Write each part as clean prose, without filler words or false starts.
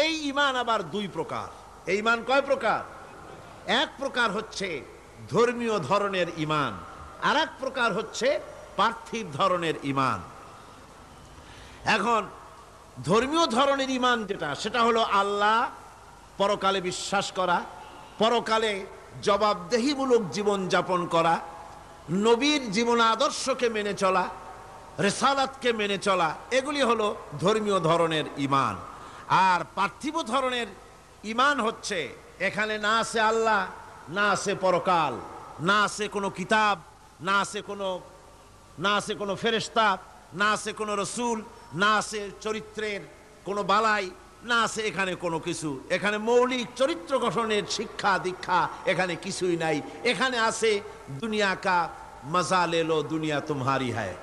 এই ঈমান আবার দুই প্রকার। এই ঈমান কয় প্রকার? এক প্রকার হচ্ছে ধর্মীয় ধরনের ঈমান, আর এক প্রকার হচ্ছে পার্থিব ধরনের ঈমান। এখন ধর্মীয় ধরনের ঈমান যেটা, সেটা হলো আল্লাহ, পরকালে বিশ্বাস করা, পরকালে জবাবদেহিমূলক জীবন যাপন করা, নবীর জীবন আদর্শকে মেনে চলা, রিসালাতকে মেনে চলা, এগুলি হলো ধর্মীয় ধরনের ঈমান। আর পার্থিব ধরনের ঈমান হচ্ছে এখানে না আছে আল্লাহ, না আছে পরকাল, না আছে কোনো কিতাব, না আছে কোনো ফেরেশতা, না আছে কোনো রসুল, না আছে চরিত্রের কোনো বালাই, না আছে এখানে কোনো কিছু। এখানে মৌলিক চরিত্র গঠনের শিক্ষা দীক্ষা এখানে কিছুই নাই। এখানে আছে দুনিয়া কা মজা লে লো, দুনিয়া তুমহারি হ্যায়,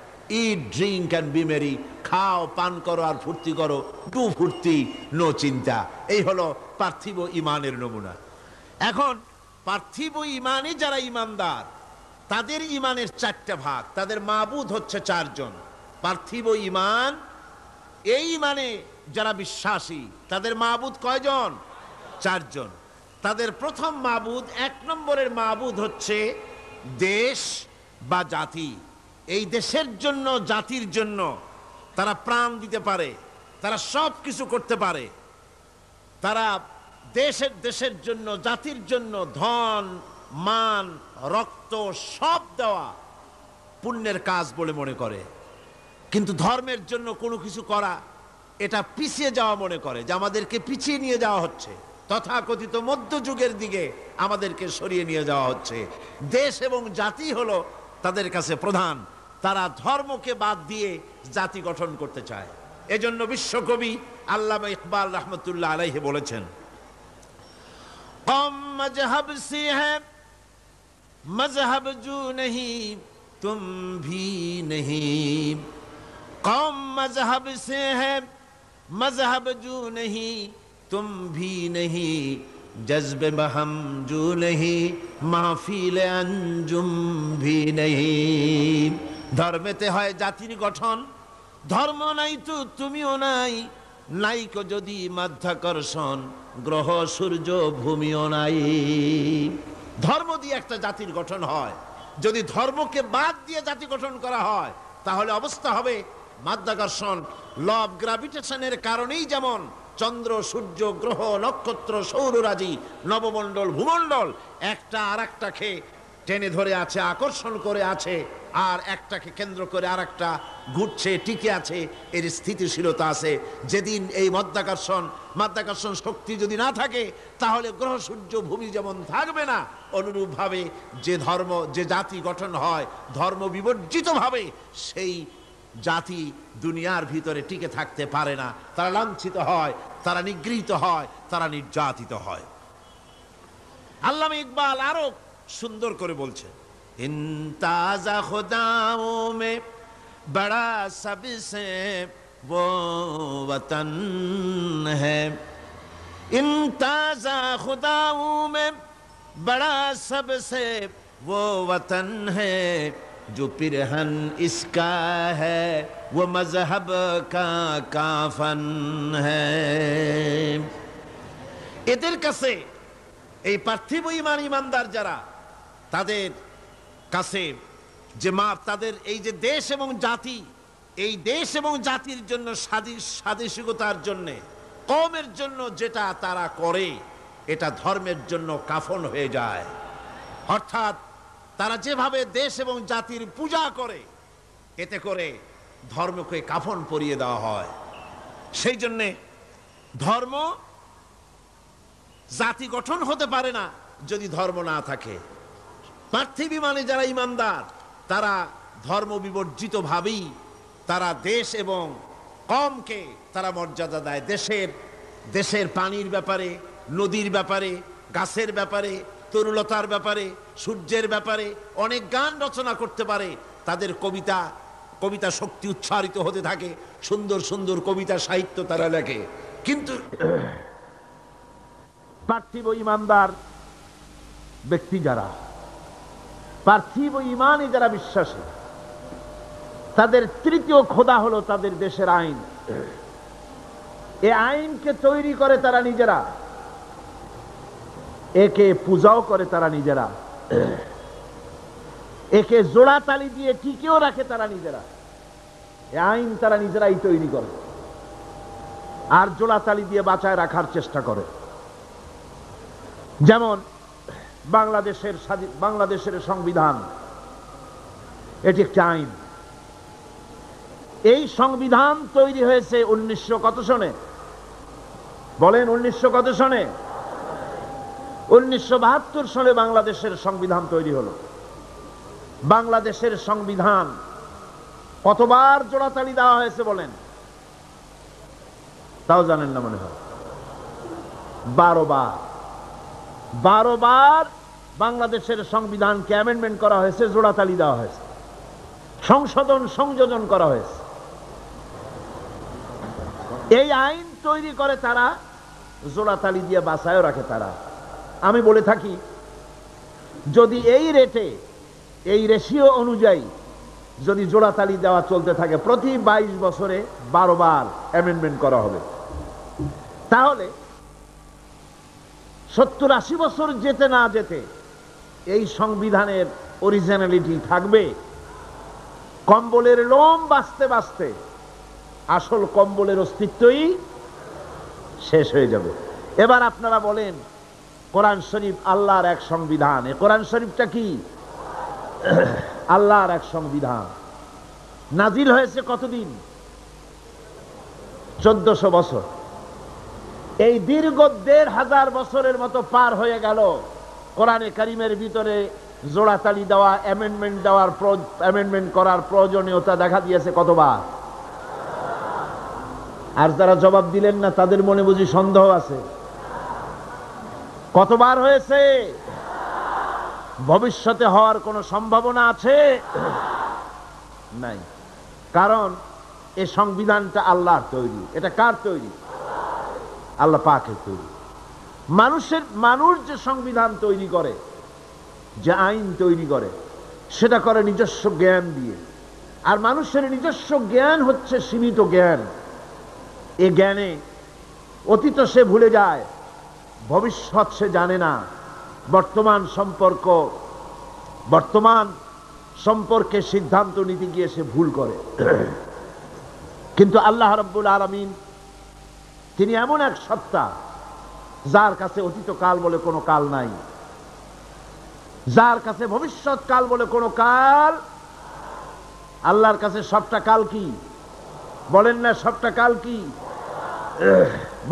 ইট ড্রিঙ্ক অ্যান্ড বি মেরি, খাও পান করো আর ফুর্তি করো, টু ফুর্তি নো চিন্তা। এই হলো পার্থিব ঈমানের নমুনা। এখন পার্থিব ঈমানে যারা ঈমানদার, তাদের ঈমানের চারটা ভাগ, তাদের মাবুদ হচ্ছে চারজন। পার্থিব ঈমান, এই ঈমানে যারা বিশ্বাসী, তাদের মাবুদ কয়জন? চারজন। তাদের প্রথম মাবুদ, এক নম্বরের মাবুদ হচ্ছে দেশ বা জাতি। এই দেশের জন্য, জাতির জন্য তারা প্রাণ দিতে পারে, তারা সব কিছু করতে পারে। তারা দেশের জন্য, জাতির জন্য ধন, মান, রক্ত সব দেওয়া পুণ্যের কাজ বলে মনে করে। কিন্তু ধর্মের জন্য কোনো কিছু করা, এটা পিছিয়ে যাওয়া মনে করে, যে আমাদেরকে পিছিয়ে নিয়ে যাওয়া হচ্ছে, তথাকথিত মধ্যযুগের দিকে আমাদেরকে সরিয়ে নিয়ে যাওয়া হচ্ছে। দেশ এবং জাতি হলো তাদের কাছে প্রধান। তারা ধর্মকে বাদ দিয়ে জাতি গঠন করতে চায়। এজন্য বিশ্বকবি আল্লামা ইকবাল রহমতুল্লাহ আলাইহি বলেছেন, কম মজহব সে হ্যায় মজহব জু नहीं तुम भी नहीं, कौम मजहब से है मजहब जू नहीं तुम भी नहीं, जज्बे बहम जू नहीं महफिल अंजुम भी नहीं। ধর্মেতে হয় জাতির গঠন, ধর্ম নাই তো তুমিও নাই, নাইকো যদি মাধ্যাকর্ষণ, গ্রহ সূর্য ভূমিও নাই। ধর্ম দিয়ে একটা জাতির গঠন হয়, যদি ধর্মকে বাদ দিয়ে জাতি গঠন করা হয় তাহলে অবস্থা হবে মাধ্যাকর্ষণ, ল অফ গ্রাভিটেশনের কারণেই যেমন চন্দ্র, সূর্য, গ্রহ, নক্ষত্র, সৌররাজি, নবমণ্ডল, ভূমণ্ডল একটা আর একটাকে টেনে ধরে আছে, আকর্ষণ করে আছে, আর একটাকে কেন্দ্র করে আর একটা ঘুরছে, টিকে আছে, এর স্থিতিশীলতা আছে। যেদিন এই মাধ্যাকর্ষণ শক্তি যদি না থাকে, তাহলে গ্রহ, সূর্য, ভূমি যেমন থাকবে না, অনুরূপভাবে যে জাতি গঠন হয় ধর্ম বিবর্জিতভাবে, সেই জাতি দুনিয়ার ভিতরে টিকে থাকতে পারে না। তারা লাঞ্ছিত হয়, তারা নিগৃহীত হয়, তারা নির্যাতিত হয়। আল্লামা ইকবাল আরো সুন্দর করে বলছে, इन ताज़ा खुदाओं में बड़ा सबसे वो वतन है, इन ताज़ा खुदाओं में बड़ा सबसे वो वतन है, जो पिरहन इसका है वो मजहब का काफन है। এদের কাছে এই পার্থিব ঈমানদার যারা, তাদের কাছে যে তাদের এই যে দেশ এবং জাতি, এই দেশ এবং জাতির জন্য স্বাদেশিকতার জন্য, কওমের জন্য যেটা তারা করে, এটা ধর্মের জন্য কাফন হয়ে যায়। অর্থাৎ তারা যেভাবে দেশ এবং জাতির পূজা করে, এতে করে ধর্মকে কাফন পরিয়ে দেওয়া হয়। সেই জন্যে ধর্ম, জাতি গঠন হতে পারে না যদি ধর্ম না থাকে। পার্থিব ঈমানে যারা ঈমানদার, তারা ধর্ম বিবর্জিত ভাবেই তারা দেশ এবং কওমকে তারা মর্যাদা দেয়। দেশের পানির ব্যাপারে, নদীর ব্যাপারে, গাছের ব্যাপারে, তরুলতার ব্যাপারে, সূর্যের ব্যাপারে অনেক গান রচনা করতে পারে। তাদের কবিতা শক্তি উচ্চারিত হতে থাকে, সুন্দর সুন্দর কবিতা সাহিত্য তারা লেখে। কিন্তু পার্থিব ঈমানদার ব্যক্তি যারা, পার্থিব ঈমানে যারা বিশ্বাসী, তাদের তৃতীয় খোদা হলো তাদের দেশের আইন। এই আইনকে তৈরি করে তারা নিজেরা, একে পূজাও করে তারা নিজেরা, একে জোড়াতালি দিয়ে টিকেও রাখে তারা নিজেরা। এই আইন তারা নিজেরাই তৈরি করে আর জোড়াতালি দিয়ে বাঁচায় রাখার চেষ্টা করে। যেমন বাংলাদেশের সংবিধান, এটি একটি আইন। এই সংবিধান তৈরি হয়েছে 1900 কত সনে? বলেন 1900 কত সনে? 1972 সালে বাংলাদেশের সংবিধান তৈরি হলো। বাংলাদেশের সংবিধান কতবার জোড়াতালি দেওয়া হয়েছে বলেন? তাও জানেন না মনে হয়। 12 বার। 12 বার বাংলাদেশের সংবিধানকে অ্যামেন্ডমেন্ট করা হয়েছে, জোড়াতালি দেওয়া হয়েছে, সংযোজন করা হয়েছে। এই আইন তৈরি করে তারা, জোড়াতালি দিয়ে বাঁচায়ও রাখে তারা। আমি বলে থাকি, যদি এই রেটে, এই রেশিও অনুযায়ী যদি জোড়াতালি দেওয়া চলতে থাকে, প্রতি 22 বছরে 12 বার অ্যামেন্ডমেন্ট করা হবে, তাহলে 70-80 বছর যেতে না যেতে এই সংবিধানের অরিজিনালিটি থাকবে। কম্বলের লোম বাঁচতে বাঁচতে আসল কম্বলের অস্তিত্বই শেষ হয়ে যাবে। এবার আপনারা বলেন, কোরআন শরীফ আল্লাহর এক সংবিধান। এই কোরআন শরীফটা কি? আল্লাহর এক সংবিধান। নাজিল হয়েছে কতদিন? 1400 বছর। এই দীর্ঘ 1500 বছরের মতো পার হয়ে গেল। কোরআনে কারিমের ভিতরে জোড়াতালি দেওয়া, অ্যামেন্ডমেন্ট করার প্রয়োজনীয়তা দেখা দিয়েছে কতবার? আর যারা জবাব দিলেন না তাদের মনে বুঝি সন্দেহ আছে? কতবার হয়েছে? ভবিষ্যতে হওয়ার কোনো সম্ভাবনা আছে? নাই। কারণ এই সংবিধানটা আল্লাহর তৈরি। এটা কার তৈরি? আল্লাহ পাকের তৈরি। মানুষ যে সংবিধান তৈরি করে, যে আইন তৈরি করে, সেটা করে নিজস্ব জ্ঞান দিয়ে। আর মানুষের নিজস্ব জ্ঞান হচ্ছে সীমিত জ্ঞান। এ জ্ঞানে অতীত সে ভুলে যায়, ভবিষ্যৎ সে জানে না, বর্তমান সম্পর্কে সিদ্ধান্ত নিতে গিয়ে সে ভুল করে। কিন্তু আল্লাহ রাব্বুল আলামিন তিনি এমন এক সত্তা, যার কাছে অতীত কাল বলে কোনো কাল নাই, যার কাছে ভবিষ্যৎ কাল বলে কোনো কাল। আল্লাহর কাছে সবটা কাল কি? বলেন না, সবটা কাল কি?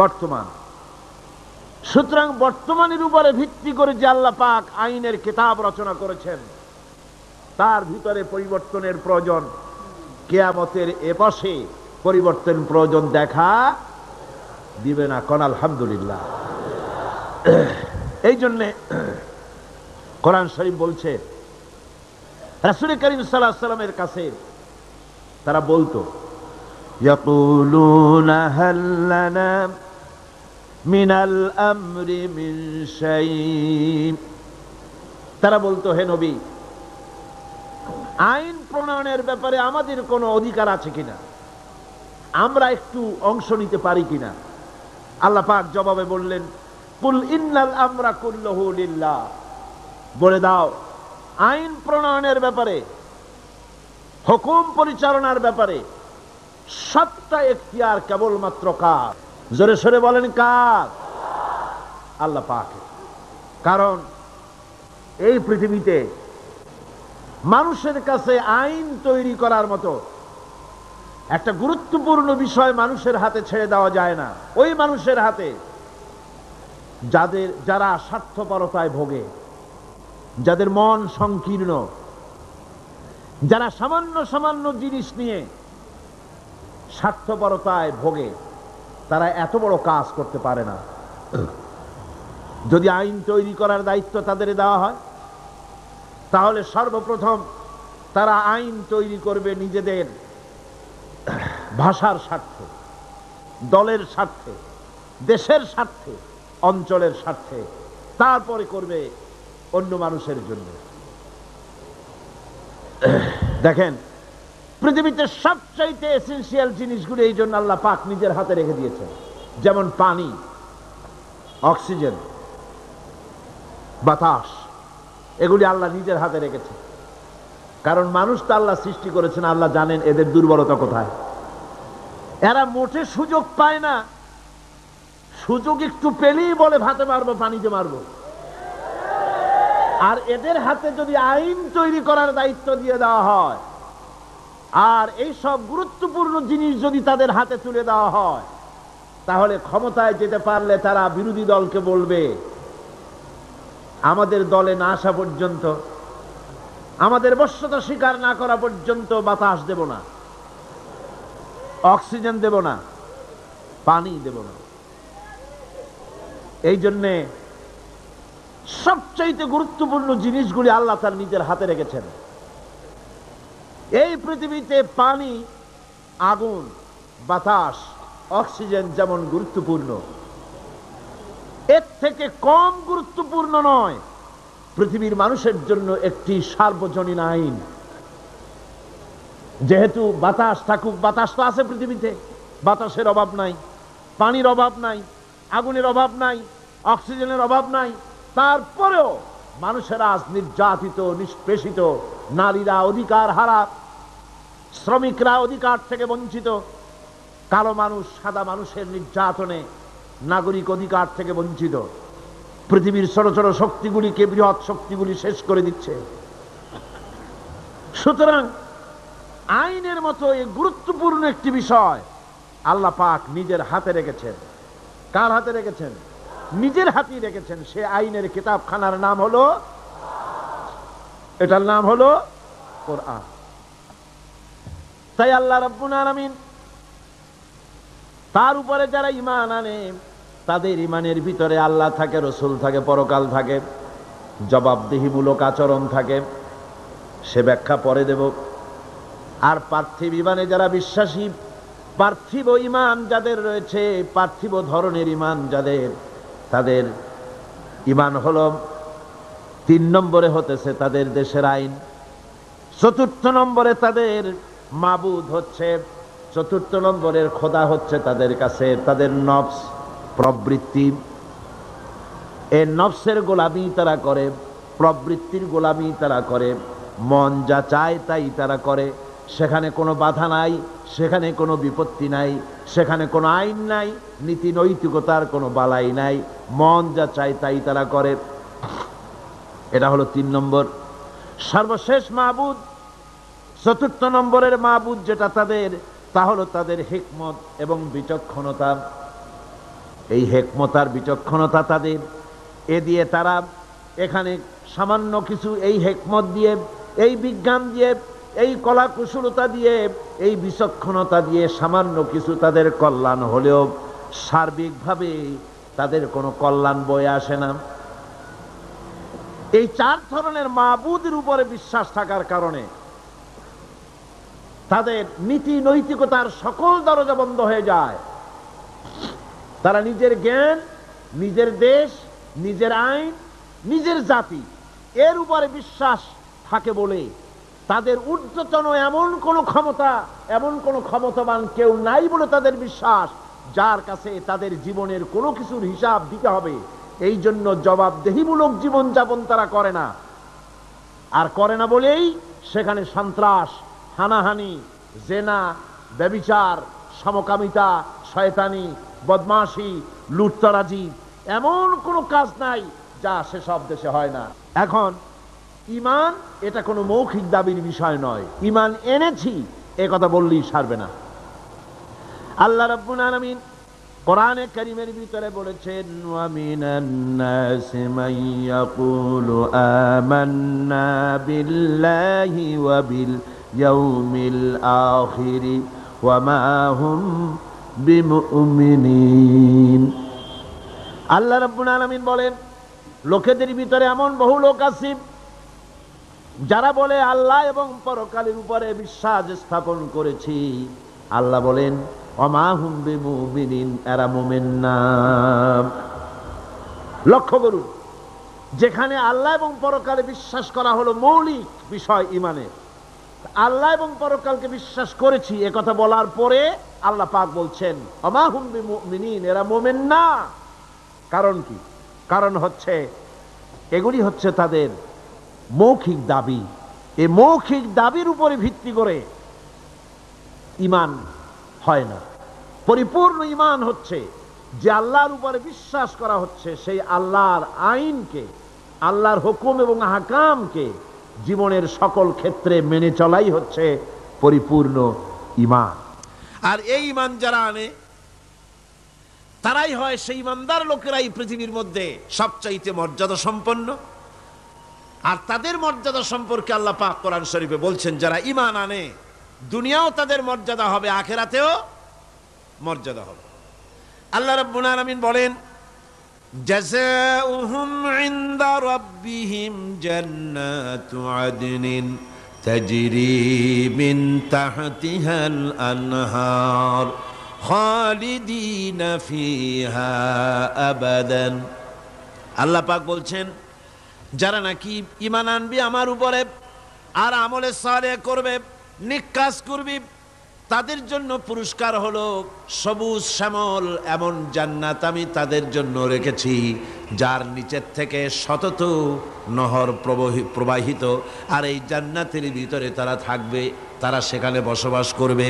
বর্তমান। সুতরাং বর্তমানের উপরে ভিত্তি করে যে আল্লাহ পাক আইনের কিতাব রচনা করেছেন, তার ভিতরে পরিবর্তনের প্রয়োজন কিয়ামতের এপাশে পরিবর্তন প্রয়োজন দেখা দিবে না। কোন আলহামদুলিল্লাহ। এই জন্যে কোরআন শরীফ বলছে, রাসূল করিম সাল্লাল্লাহু আলাইহি ওয়াসাল্লামের কাছে তারা বলতো, ইয়াকুলুনা হাল লানা মিনাল আমরি মিন শাই। তারা বলতো, হে নবী, আইন প্রণয়নের ব্যাপারে আমাদের কোনো অধিকার আছে কিনা, আমরা একটু অংশ নিতে পারি কিনা? আল্লাহ পাক জবাবে বললেন, কুল ইন্নাল আমরা কুল্লুহু লিল্লাহ। বলে দাও, আইন প্রণয়নের ব্যাপারে, হুকুম পরিচালনার ব্যাপারে সবটা এখতিয়ার কেবলমাত্র কার? জোরে সরে বলেন, কার? আল্লাহ পাকের। কারণ এই পৃথিবীতে মানুষের কাছে আইন তৈরি করার মতো একটা গুরুত্বপূর্ণ বিষয় মানুষের হাতে ছেড়ে দেওয়া যায় না। ওই মানুষের হাতে যারা স্বার্থপরতায় ভোগে, যাদের মন সংকীর্ণ, যারা সামান্য জিনিস নিয়ে স্বার্থপরতায় ভোগে, তারা এত বড় কাজ করতে পারে না। যদি আইন তৈরি করার দায়িত্ব তাদের দেওয়া হয়, তাহলে সর্বপ্রথম তারা আইন তৈরি করবে নিজেদের ভাষার স্বার্থে, দলের স্বার্থে, দেশের স্বার্থে, অঞ্চলের স্বার্থে, তারপরে করবে অন্য মানুষের জন্য। দেখেন, পৃথিবীতে সবচাইতে এসেনশিয়াল জিনিসগুলো এই জন্য আল্লাহ পাক নিজের হাতে রেখে দিয়েছেন। যেমন পানি, অক্সিজেন, বাতাস, এগুলি আল্লাহ নিজের হাতে রেখেছে। কারণ মানুষ তো আল্লাহ সৃষ্টি করেছেন, আল্লাহ জানেন এদের দুর্বলতা কোথায়। এরা মোটে সুযোগ পায় না, সুযোগ একটু পেলেই বলে ভাতে মারবো, পানিতে মারবো। আর এদের হাতে যদি আইন তৈরি করার দায়িত্ব দিয়ে দেওয়া হয়, আর এই সব গুরুত্বপূর্ণ জিনিস যদি তাদের হাতে তুলে দেওয়া হয়, তাহলে ক্ষমতায় যেতে পারলে তারা বিরোধী দলকে বলবে, আমাদের দলে না আসা পর্যন্ত, আমাদের বশ্যতা স্বীকার না করা পর্যন্ত বাতাস দেব না, অক্সিজেন দেব না, পানি দেব না। এই জন্যে সবচাইতে গুরুত্বপূর্ণ জিনিসগুলি আল্লাহ তার নিজের হাতে রেখেছেন। এই পৃথিবীতে পানি, আগুন, বাতাস, অক্সিজেন যেমন গুরুত্বপূর্ণ, এর থেকে কম গুরুত্বপূর্ণ নয় পৃথিবীর মানুষের জন্য একটি সার্বজনীন আইন। যেহেতু বাতাস থাকুক, বাতাস তো আছে পৃথিবীতে, বাতাসের অভাব নাই, পানির অভাব নাই, আগুনের অভাব নাই, অক্সিজেনের অভাব নাই, তারপরেও মানুষেরা আজ নির্যাতিত, নিষ্পেষিত, নারীরা অধিকার হারা, শ্রমিকরা অধিকার থেকে বঞ্চিত, কালো মানুষ সাদা মানুষের নির্যাতনে নাগরিক অধিকার থেকে বঞ্চিত। পৃথিবীর ছোট ছোট শক্তিগুলিকে বৃহৎ শক্তিগুলি শেষ করে দিচ্ছে। সুতরাং আইনের মতো এই গুরুত্বপূর্ণ একটি বিষয় আল্লাহ পাক নিজের হাতে রেখেছেন। কার হাতে রেখেছেন? নিজের হাতেই রেখেছেন। সে আইনের কিতাবখানার নাম হলো, এটার নাম হলো কোরআন। তাই আল্লাহ রাব্বুল আলামিন তার উপরে যারা ঈমান আনে, তাদের ঈমানের ভিতরে আল্লাহ থাকে, রসুল থাকে, পরকাল থাকে, জবাবদিহিমূলক আচরণ থাকে। সে ব্যাখ্যা পরে দেব। আর পার্থিব ঈমানে যারা বিশ্বাসী, পার্থিব ঈমান যাদের রয়েছে, পার্থিব ধরনের ঈমান যাদের, তাদের ঈমান হলো 3 নম্বরে হতেছে তাদের দেশের আইন, 4র্থ নম্বরে তাদের মাবুদ হচ্ছে, 4র্থ নম্বরের খোদা হচ্ছে তাদের কাছে তাদের নফস, প্রবৃত্তি। এই নফসের গোলামি তারা করে, প্রবৃত্তির গোলামি তারা করে, মন যা চায় তাই তারা করে। সেখানে কোনো বাধা নাই, সেখানে কোনো বিপত্তি নাই, সেখানে কোনো আইন নাই, নীতি নৈতিকতার কোনো বালাই নাই, মন যা চায় তাই তারা করে। এটা হলো 3 নম্বর সর্বশেষ মাবুদ। 4র্থ নম্বরের মাবুদ যেটা তাদের, তা হলো তাদের হিকমত এবং বিচক্ষণতা। এই হিকমত আর বিচক্ষণতা তাদের, এ দিয়ে তারা এখানে সামান্য কিছু, এই হিকমত দিয়ে, এই বিজ্ঞান দিয়ে, এই কলা কুশলতা দিয়ে, এই বিচক্ষণতা দিয়ে সামান্য কিছু তাদের কল্যাণ হলেও সার্বিকভাবে তাদের কোনো কল্যাণ বয়ে আসে না। এই 4 ধরনের মাবুদের উপরে বিশ্বাস থাকার কারণে তাদের নীতি নৈতিকতার সকল দরজা বন্ধ হয়ে যায়। তারা নিজের জ্ঞান, নিজের দেশ, নিজের আইন, নিজের জাতি, এর উপরে বিশ্বাস থাকে বলে তাদের ঊর্ধ্বতন এমন কোন ক্ষমতা, এমন কোন ক্ষমতাবান কেউ নাই বলে তাদের বিশ্বাস, যার কাছে তাদের জীবনের কোনো কিছুর হিসাব দিতে হবে। এই জন্য জবাবদেহিমূলক জীবনযাপন তারা করে না। আর করে না বলেই সেখানে সন্ত্রাস, হানাহানি, জেনা, ব্যভিচার, সমকামিতা, শয়তানি, বদমাশি, লুটতরাজি, এমন কোনো কাজ নাই যা সেসব দেশে হয় না। এখন ঈমান এটা কোনো মৌখিক দাবির বিষয় নয়। ঈমান এনেছি এ কথা বললেই সারবে না। আল্লাহ রাব্বুল আলামিন কোরআনে কারীমের ভিতরে বলেছেন, ওয়া মিনান নাসি মান ইয়াকুলু আমান্না বিল্লাহি ওয়া বিল ইয়াউমিল আখির ওয়া মা হুম বিমুমিনিন। আল্লাহ রাব্বুল আলামিন বলেন, লোকেদের ভিতরে এমন বহু লোক আছে যারা বলে আল্লাহ এবং পরকালের উপরে বিশ্বাস স্থাপন করেছি। আল্লাহ বলেন, ওয়া মা হুম বিমুমিনিন, এরা মুমিন না। লক্ষ্য করুন, যেখানে আল্লাহ এবং পরকালে বিশ্বাস করা হলো মৌলিক বিষয় ঈমানের, আল্লাহ এবং পরকালকে বিশ্বাস করেছি এ কথা বলার পরে আল্লাহ পাক বলছেন ওমা হুম বিমুমিনিন, এরা মুমিন না। কারণ কি? কারণ হচ্ছে এগুলি হচ্ছে তাদের মৌখিক দাবি। এই মৌখিক দাবির উপরে ভিত্তি করে ঈমান হয় না। পরিপূর্ণ ঈমান হচ্ছে যে আল্লাহর উপরে বিশ্বাস করা হচ্ছে, সেই আল্লাহর আইনকে, আল্লাহর হুকুম এবং আহকামকে জীবনের সকল ক্ষেত্রে মেনে চলাই হচ্ছে পরিপূর্ণ ঈমান। আর এই ঈমান যারা আনে তারাই হয় সেই ঈমানদার লোকেরাই পৃথিবীর মধ্যে সবচাইতে মর্যাদা সম্পন্ন। আর তাদের মর্যাদা সম্পর্কে আল্লাহ পাক কোরআন শরীফে বলছেন, যারা ঈমান আনে দুনিয়াও তাদের মর্যাদা হবে, আখিরাতেও মর্যাদা হবে। আল্লাহ রাব্বুল আলামিন বলেন, জাযাউহুম ইনদা রাব্বিহিম জান্নাতু আদনিন তাজরি মিন তাহতিহাল আনহার খালিদিনা ফিহা আবাদান। আল্লাহ পাক বলছেন, যারা নাকি ঈমান আনবে আমার উপরে আর আমলে সালেহ করবে, নেক কাজ করবে, তাদের জন্য পুরস্কার হলো সবুজ শ্যামল এমন জান্নাত আমি তাদের জন্য রেখেছি, যার নিচের থেকে শতত নহর প্রবাহিত। আর এই জান্নাতের ভিতরে তারা থাকবে, তারা সেখানে বসবাস করবে।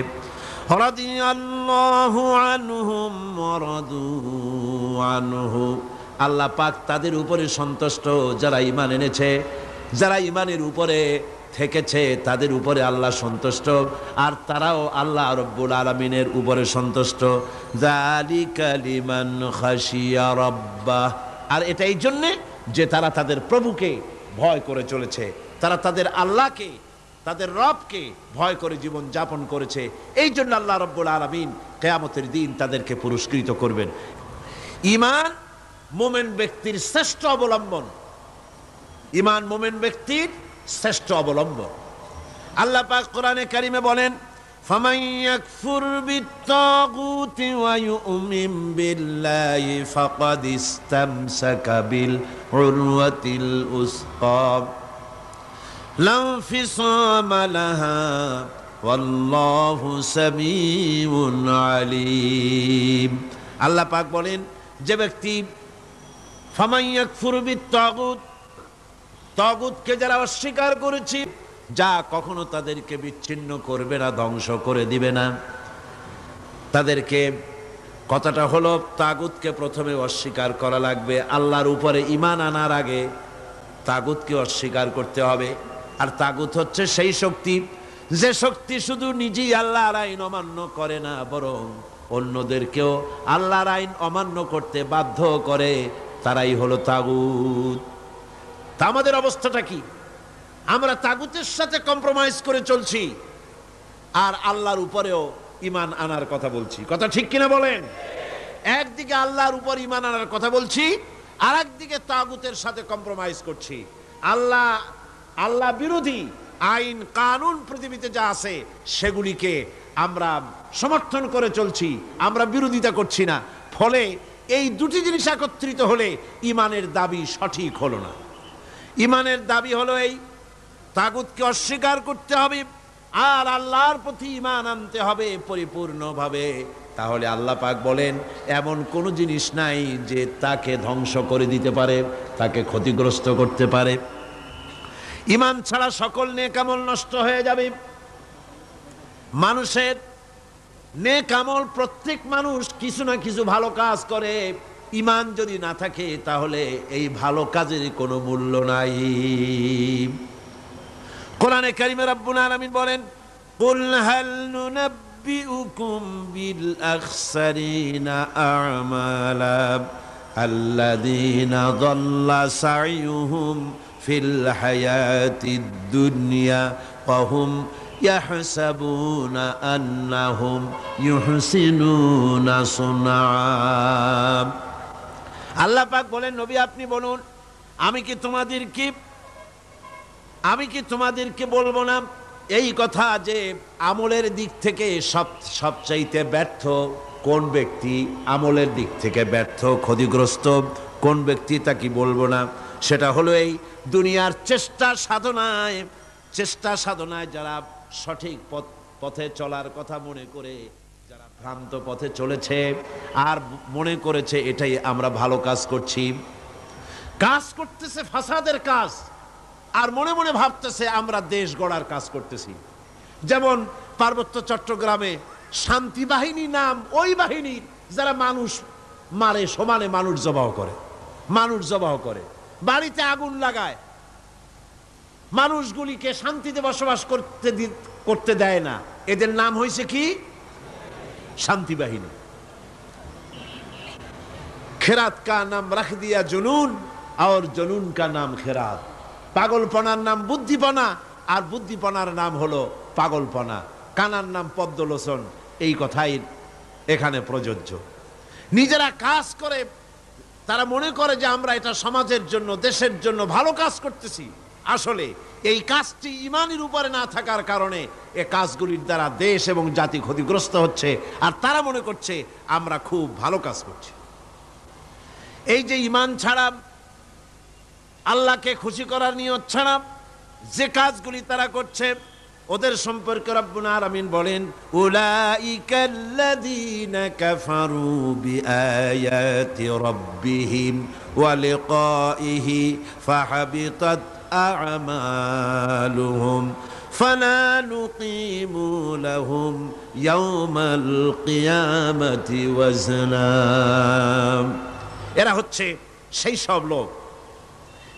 রাদিয়াল্লাহু আনহুম ওয়া রাদু আনহু, আল্লাহ পাক তাদের উপরে সন্তুষ্ট, যারা ঈমান এনেছে, যারা ঈমানের উপরে থেকেছে তাদের উপরে আল্লাহ সন্তুষ্ট, আর তারাও আল্লাহ রব্বুল আলামিনের উপরে সন্তুষ্ট। যালিকা লিমান খাশিয়া রাব্বাহ, আর এটা এই জন্যে যে তারা তাদের প্রভুকে ভয় করে চলেছে, তারা তাদের আল্লাহকে, তাদের রবকে ভয় করে জীবন যাপন করেছে। এই জন্য আল্লাহ রব্বুল আলামিন কিয়ামতের দিন তাদেরকে পুরস্কৃত করবেন। ঈমান মুমিন ব্যক্তির শ্রেষ্ঠ অবলম্বন, ঈমান মুমিন ব্যক্তির শ্রেষ্ঠ অবলম্বন। আল্লাহ পাক কোরআনে কারিমে বলেন, ফামান ইয়াকফুর বিত্তাগুতি ওয়া ইউমিন বিল্লাহি ফাকাদ ইসতামসাকা বিল উরওয়াতিল উসকা লা ফিসামা লাহা ওয়াল্লাহু সামিউন আলিম। আল্লাহ পাক বলেন, যে ব্যক্তি ফামান ইয়াকফুর বিত্তাগুত, তাগুতকে যারা অস্বীকার করেছে, যা কখনো তাদেরকে বিচ্ছিন্ন করবে না, ধ্বংস করে দিবে না। তাদেরকে কথাটা হলো, তাগুতকে প্রথমে অস্বীকার করা লাগবে। আল্লাহর উপরে ঈমান আনার আগে তাগুতকে অস্বীকার করতে হবে। আর তাগুত হচ্ছে সেই শক্তি, যে শক্তি শুধু নিজেই আল্লাহর আইন অমান্য করে না, বরং অন্যদেরকেও আল্লাহর আইন অমান্য করতে বাধ্য করে, তারাই হলো তাগুত। তা আমাদের অবস্থাটা কি? আমরা তাগুতের সাথে কম্প্রোমাইজ করে চলছি, আর আল্লাহর উপরেও ঈমান আনার কথা বলছি। কথা ঠিক কিনা বলেন? একদিকে আল্লাহর উপর ঈমান আনার কথা বলছি, আর একদিকে তাগুতের সাথে কম্প্রোমাইজ করছি। আল্লাহ বিরোধী আইন কানুন পৃথিবীতে যা আছে সেগুলিকে আমরা সমর্থন করে চলছি, আমরা বিরোধিতা করছি না। ফলে এই দুটি জিনিস একত্রিত হলে ঈমানের দাবি সঠিক হলো না। ঈমানের দাবি হলো এই, তাগুতকে অস্বীকার করতে হবে আর আল্লাহর প্রতি ঈমান আনতে হবে পরিপূর্ণভাবে। তাহলে আল্লাহ পাক বলেন, এমন কোনো জিনিস নাই যে তাকে ধ্বংস করে দিতে পারে, তাকে ক্ষতিগ্রস্ত করতে পারে। ঈমান ছাড়া সকল নেক আমল নষ্ট হয়ে যাবে। মানুষের নেক আমল, প্রত্যেক মানুষ কিছু না কিছু ভালো কাজ করে, ঈমান যদি না থাকে তাহলে এই ভালো কাজের কোনো মূল্য নাই। কোরআনে কারিমে রব্বুল আলামিন বলেন, কুল হাল নুনাব্বিউকুম বিল আখসারিনা আমালা আল্লাযীনা যাল্লা সা'য়ুহুম ফিল হায়াতিদ দুনিয়া ওয়া হুম ইয়াহসাবুনা আন্নাহুম ইউহসিনুনা সুনআ। আল্লাহ পাক বলেন, নবী আপনি বলুন, আমি কি তোমাদেরকে বলবো না এই কথা যে আমলের দিক থেকে সবচাইতে ব্যর্থ কোন ব্যক্তি, আমলের দিক থেকে ব্যর্থ ক্ষতিগ্রস্ত কোন ব্যক্তি, তা কি বলবো না? সেটা হলো এই দুনিয়ার চেষ্টা সাধনায় যারা সঠিক পথে চলার কথা মনে করে যারা ভ্রান্ত পথে চলেছে আর মনে করেছে এটাই আমরা ভালো কাজ করছি, কাজ করতেছে ফাসাদের কাজ, আর মনে মনে ভাবতেছে আমরা দেশ গড়ার কাজ করতেছি। যেমন পার্বত্য চট্টগ্রামে শান্তি বাহিনী নাম ওই বাহিনীর যারা মানুষ মারে, সমানে মানুষ জবাহ করে, বাড়িতে আগুন লাগায়, মানুষগুলিকে শান্তিতে বসবাস করতে দেয় না। এদের নাম হয়েছে কি? শান্তি বাহিনী। খেরাত কা নাম রাখ দিয়া জুনুন আর জুনুন কা নাম খেরাত। পাগলপনার নাম বুদ্ধিপনা, আর বুদ্ধিপনার নাম হলো পাগলপনা। কানার নাম পদ্মলোচন। এই কথাই এখানে প্রযোজ্য। নিজেরা কাজ করে তারা মনে করে যে আমরা এটা সমাজের জন্য, দেশের জন্য ভালো কাজ করতেছি। আসলে এই কাজটি ঈমানের উপরে না থাকার কারণে এ কাজগুলির দ্বারা দেশ এবং জাতি ক্ষতিগ্রস্ত হচ্ছে, আর তারা মনে করছে আমরা খুব ভালো কাজ করছি। এই যে ঈমান ছাড়া, আল্লাহকে খুশি করার নিয়ত ছাড়া যে কাজগুলি তারা করছে, ওদের সম্পর্কে রব্বুল আলামিন বলেন, উলাইকাল্লাযীনা কাফারু বিআয়াতি রাব্বিহিম ওয়া লিকাইহি ফাহাবিতাত আ'মালুহুম ফালা নুকিমু লাহুম ইয়াওমাল কিয়ামাতি ওয়াজনা। এরা হচ্ছে সেই সব লোক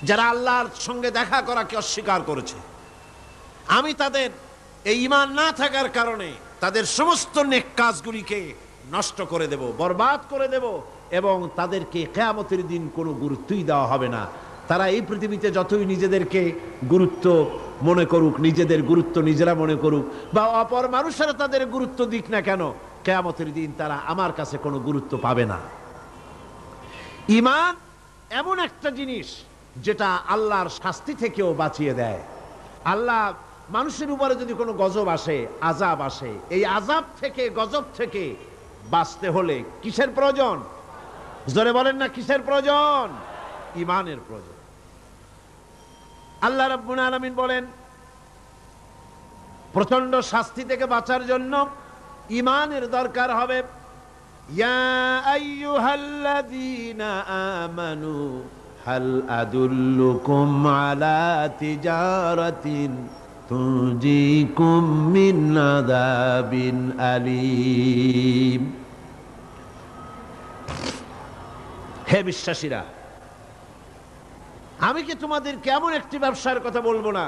যারা আল্লাহর সঙ্গে দেখা করাকে অস্বীকার করেছে। আমি তাদের এই ঈমান না থাকার কারণে তাদের সমস্ত নেক কাজগুলিকে নষ্ট করে দেব, বরবাদ করে দেব, এবং তাদেরকে কিয়ামতের দিন কোনো গুরুত্বই দেওয়া হবে না। তারা এই পৃথিবীতে যতই নিজেদেরকে গুরুত্ব মনে করুক, নিজেদের গুরুত্ব নিজেরা মনে করুক, বা অপর মানুষেরা তাদের গুরুত্ব দিক না কেন, কিয়ামতের দিন তারা আমার কাছে কোনো গুরুত্ব পাবে না। ঈমান এমন একটা জিনিস যেটা আল্লাহর শাস্তি থেকেও বাঁচিয়ে দেয়। আল্লাহ মানুষের উপরে যদি কোনো গজব আসে, আযাব আসে, এই আযাব থেকে, গজব থেকে বাঁচতে হলে কিসের প্রয়োজন? জোরে বলেন না, কিসের প্রয়োজন? ঈমানের প্রয়োজন। আল্লাহ রাব্বুল আলামিন বলেন, প্রচন্ড শাস্তি থেকে বাঁচার জন্য ঈমানের দরকার হবে। ইয়া আইয়ুহাল্লাযীনা আমানু হাল আদুল্লুকুম আলা তিজারাতিন তুনজিকুম মিন আযাবিন আলীম। হে বিশ্বাসীরা, আমি কি তোমাদের কেমন একটি ব্যবসার কথা বলবো না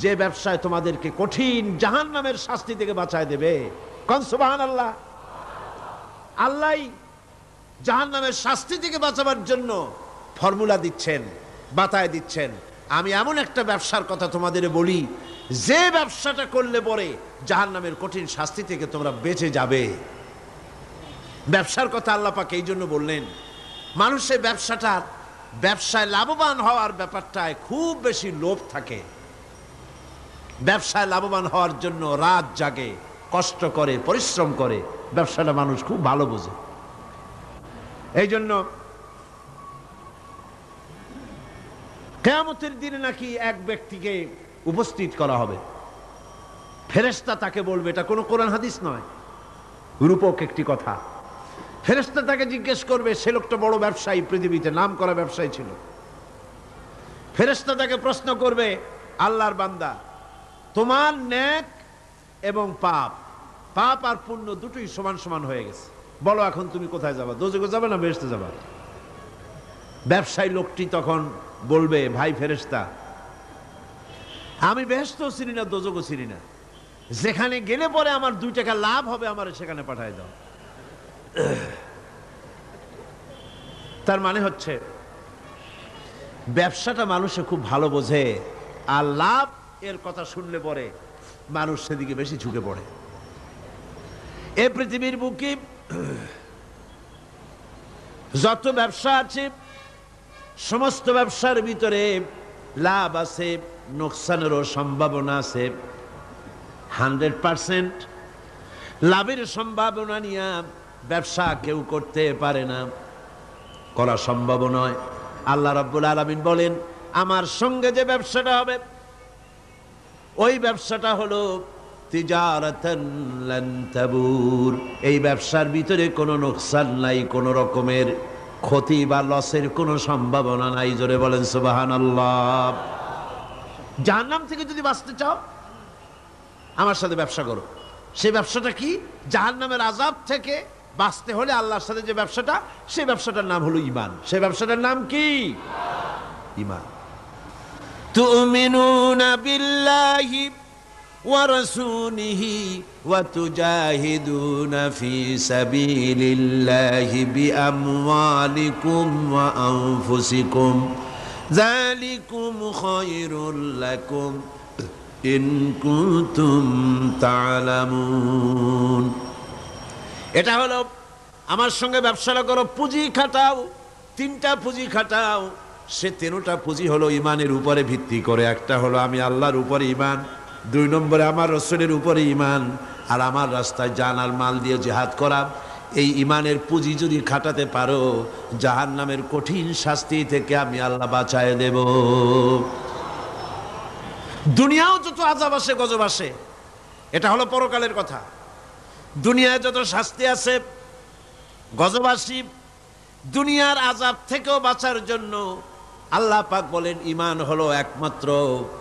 যে ব্যবসায় তোমাদেরকে কঠিন জাহান্নামের শাস্তি থেকে বাঁচায় দেবে? কোন সুবহানাল্লাহ। আল্লাহ জাহান্নামের শাস্তি থেকে বাঁচাবার জন্য ফর্মুলা দিচ্ছেন, বাতায় দিচ্ছেন। আমি এমন একটা ব্যবসার কথা তোমাদের বলি যে ব্যবসাটা করলে পরে জাহান্নামের কঠিন শাস্তি থেকে তোমরা বেঁচে যাবে। ব্যবসার কথা আল্লাহ পাক এই জন্য বললেন, মানুষের ব্যবসায় লাভবান হওয়ার ব্যাপারটায় খুব বেশি লোভ থাকে। ব্যবসায় লাভবান হওয়ার জন্য রাত জাগে, কষ্ট করে, পরিশ্রম করে। ব্যবসাটা মানুষ খুব ভালো বোঝে। এই জন্য কিয়ামতের দিনে নাকি এক ব্যক্তিকে উপস্থিত করা হবে, ফেরেশতা তাকে বলবে, এটা কোনো কোরআন হাদিস নয়, রূপক একটি কথা। ফেরেশতা তাকে জিজ্ঞেস করবে, সে লোকটা বড় ব্যবসায়ী, পৃথিবীতে নাম করা ব্যবসায়ী ছিল। ফেরেশতা তাকে প্রশ্ন করবে, আল্লাহর বান্দা, তোমার নেক এবং পাপ আর পুণ্য দুটোই সমান সমান হয়ে গেছে, বলো এখন তুমি কোথায় যাবা? দোজখে যাবে না বেহেশতে যাবা? ব্যবসায়ী লোকটি তখন বলবে, ভাই ফেরেশতা, আমি বেহেশতও চিনি না, দোজখও চিনি না, যেখানে গেলে পরে আমার 2 টাকা লাভ হবে আমার সেখানে পাঠায় দাও। তার মানে হচ্ছে ব্যবসাটা মানুষে খুব ভালো বোঝে, আর লাভ এর কথা শুনলে পরে মানুষ সেদিকে বেশি ঝুঁকে পড়ে। এ পৃথিবীর বুকে যত ব্যবসা আছে, সমস্ত ব্যবসার ভিতরে লাভ আছে, নোকসানেরও সম্ভাবনা আছে। 100% লাভের সম্ভাবনা নিয়ে ব্যবসা কেউ করতে পারে না, করা সম্ভব নয়। আল্লাহ রাব্বুল আলামিন বলেন, আমার সঙ্গে যে ব্যবসাটা হবে ওই ব্যবসাটা হলো তিজারাতান লান তাবুর, এই ব্যবসার ভিতরে কোনো নোকসান নাই, কোনো রকমের ক্ষতি বা লসের কোনো সম্ভাবনা নাই। জোরে বলেন সুবহানাল্লাহ। জাহান্নাম থেকে যদি বাঁচতে চাও আমার সাথে ব্যবসা করো। সেই ব্যবসাটা কি? জাহান্নামের আযাব থেকে বাঁচতে হলে আল্লাহর সাথে যে ব্যবসাটা, সেই ব্যবসাটার নাম হলো ঈমান। সেই ব্যবসাটার নাম কি? ঈমান। তুমিনুনা বিল্লাহি ওয়া রাসূলিহি ওয়া তুজাহিদুনা ফি সাবিলিল্লাহি বিআমওয়ালিকুম ওয়া আনফুসিকুম যালিকুম খায়রুল লাকুম ইন কুনতুম তা'লামুন। এটা হলো আমার সঙ্গে ব্যবসাটা করো, পুঁজি খাটাও, তিনটা পুঁজি খাটাও। সে তিনটা পুঁজি হলো ঈমানের উপরে ভিত্তি করে। একটা হলো আমি আল্লাহর উপরে ঈমান, দুই নম্বরে আমার রাসূলের উপরে ঈমান, আর আমার রাস্তায় জান আর মাল দিয়ে জিহাদ করা। এই ঈমানের পুঁজি যদি খাটাতে পারো, জাহান্নামের কঠিন শাস্তি থেকে আমি আল্লাহ বাঁচায় দেব। দুনিয়াও যত আযাব আসে গজব আসে, এটা হলো পরকালের কথা। দুনিয়ায় যত শাস্তি আছে গজব আসি, দুনিয়ার আযাব থেকেও বাঁচার জন্য আল্লাহ পাক বলেন ঈমান হলো একমাত্র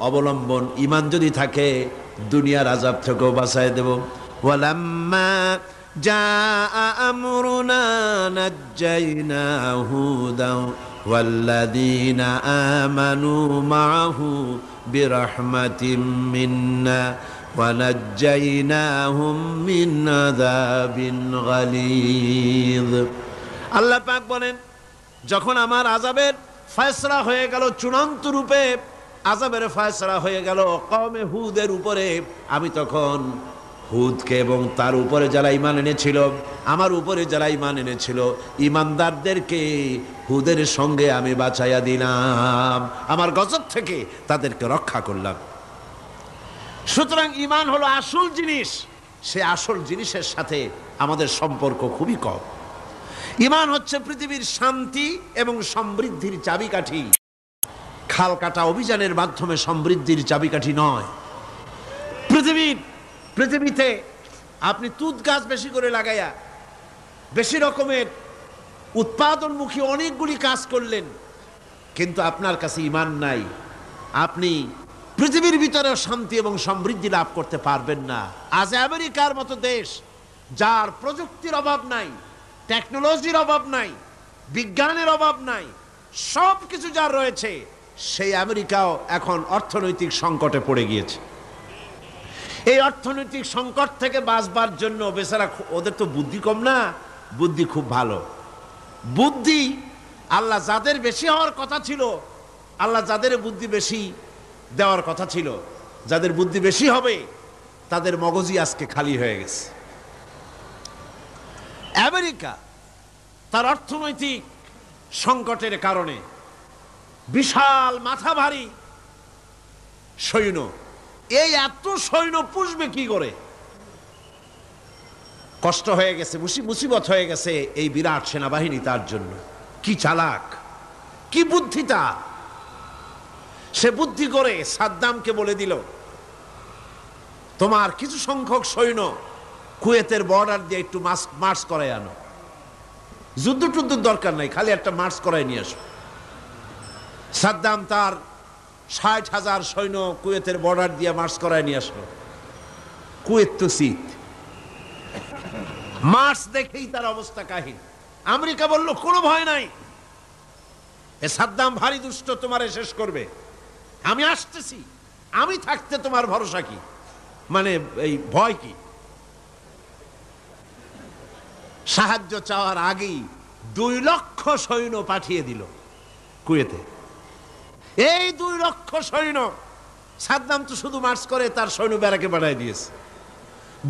অবলম্বন। ঈমান যদি থাকে দুনিয়ার আযাব থেকেও বাঁচায় দেব। ওয়ালাম্মা জাআ আমরুনা নাজ্জাইনা হুদান ওয়াল্লাযীনা আমানু মাআহু বিরহমাতিম মিন্না ওয়ানাজ্জাইনাহুম মিন আযাবিন গালিয। আল্লাহ পাক বলেন, যখন আমার আযাবের ফয়সালা হয়ে গেল, চূড়ান্ত রূপে আযাবের ফয়সালা হয়ে গেল কওমে হুদের উপরে, আমি তখন হুদকে এবং তার উপরে যারা ঈমান এনেছিল, আমার উপরে যারা ঈমান এনেছিল, ঈমানদারদেরকে হুদের সঙ্গে আমি বাঁচাইয়া দিলাম, আমার গজব থেকে তাদেরকে রক্ষা করলাম। সুতরাং ঈমান হলো আসল জিনিস। সে আসল জিনিসের সাথে আমাদের সম্পর্ক খুবই কম। ঈমান হচ্ছে পৃথিবীর শান্তি এবং সমৃদ্ধির চাবিকাঠি। খাল কাটা অভিযানের মাধ্যমে সমৃদ্ধির চাবিকাঠি নয়। পৃথিবীতে আপনি তুঁত গাছ বেশি করে লাগাইয়া বেশি রকমের উৎপাদনমুখী অনেকগুলি কাজ করলেন, কিন্তু আপনার কাছে ঈমান নাই, আপনি পৃথিবীর ভিতরে শান্তি এবং সমৃদ্ধি লাভ করতে পারবেন না। আজ আমেরিকার মতো দেশ, যার প্রযুক্তির অভাব নাই, টেকনোলজির অভাব নাই, বিজ্ঞানের অভাব নাই, সব কিছু যার রয়েছে, সেই আমেরিকাও এখন অর্থনৈতিক সংকটে পড়ে গিয়েছে। এই অর্থনৈতিক সংকট থেকে বাঁচবার জন্য বেচারা, ওদের তো বুদ্ধি কম না, বুদ্ধি খুব ভালো। বুদ্ধি আল্লাহ যাদের বেশি হওয়ার কথা ছিল, আল্লাহ যাদের বুদ্ধি বেশি দেওয়ার কথা ছিল, যাদের বুদ্ধি বেশি হবে, তাদের মগজই আজকে খালি হয়ে গেছে। আমেরিকা তার অর্থনৈতিক সংকটের কারণে বিশাল মাথা ভারী সৈন্য, এই এত সৈন্য পুষবে কি করে? কষ্ট হয়ে গেছে, মুসিবত হয়ে গেছে এই বিরাট সেনাবাহিনী তার জন্য। কি চালাক, কি বুদ্ধি তার! সে বুদ্ধি করে সাদ্দামকে বলে দিল, তোমার কিছু সংখ্যক সৈন্য কুয়েতের বর্ডার দিয়ে একটু মার্চ করায় আনো। যুদ্ধ টুদ্ধের দরকার নাই, খালি একটা মার্চ করায় নিয়ে আসো। সাদ্দাম তার 60,000 সৈন্য কুয়েতের বর্ডার দিয়ে মার্চ করায় নিয়ে আসলো। কুয়েত তো শীত, মার্চ দেখেই তার অবস্থা কাহিল। আমেরিকা বলল, কোনো ভয় নাই, এ সাদ্দাম ভারী দুষ্ট, তোমারে শেষ করবে, আমি আসতেছি, আমি থাকতে তোমার ভরসা কি? মানে এই ভয় কি? সাহায্য চাওয়ার আগেই 2 লক্ষ সৈন্য পাঠিয়ে দিল কুয়েতে। এই 2 লক্ষ সৈন্য, সাদ্দাম তো শুধু মার্চ করে, তার সৈন্য ব্যারাকে পাঠিয়ে দিয়েছে।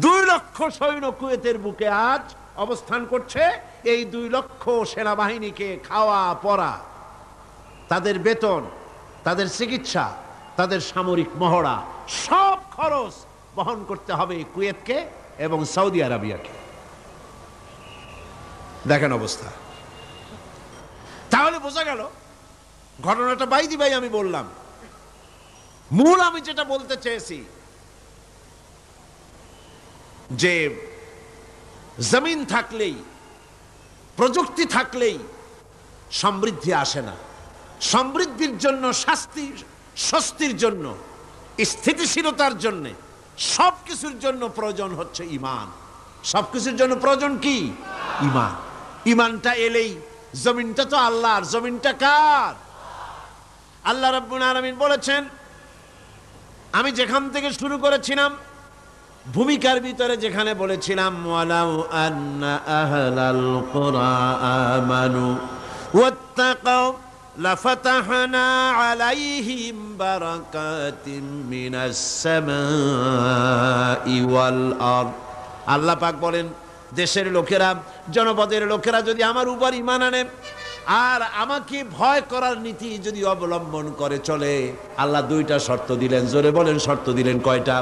2 লক্ষ সৈন্য কুয়েতের বুকে আজ অবস্থান করছে। এই 2 লক্ষ সেনাবাহিনীকে খাওয়া পরা, তাদের বেতন, তাদের চিকিৎসা, তাদের সামরিক মহড়া, সব খরচ বহন করতে হবে কুয়েতকে এবং সৌদি আরবিয়াকে। দেখেন অবস্থা। তাহলে বোঝা গেল ঘটনাটা বাইদি ভাই আমি বললাম, মূল আমি যেটা বলতে চেয়েছি, যে জমিন থাকলেই, প্রযুক্তি থাকলেই সমৃদ্ধি আসে না। সমৃদ্ধির জন্য, স্বস্তির জন্য, স্থিতিশীলতার জন্য, সবকিছুর জন্য প্রয়োজন হচ্ছে ঈমান। সবকিছুর জন্য প্রয়োজন কি? ঈমান। ঈমানটা এলেই, জমিনটা তো আল্লাহর, জমিনটা কার? আল্লাহ রাব্বুল আলামিন বলেছেন, আমি যেখান থেকে শুরু করেছিলাম ভূমিকার ভিতরে, যেখানে বলেছিলাম ওয়ালাউ আন্না আহলাল কুরআ আমানু ওয়াত্তাকাউ লাফাতাহনা আলাইহিম বারাকাতিম মিনাস সামাই ওয়াল আরদ। আল্লাহ পাক বলেন, দেশের লোকেরা, জনপদের লোকেরা যদি আমার উপর ঈমান আনে আর আমাকে ভয় করার নীতি যদি অবলম্বন করে চলে, আল্লাহ দুইটা শর্ত দিলেন। জোরে বলেন, শর্ত দিলেন কয়টা?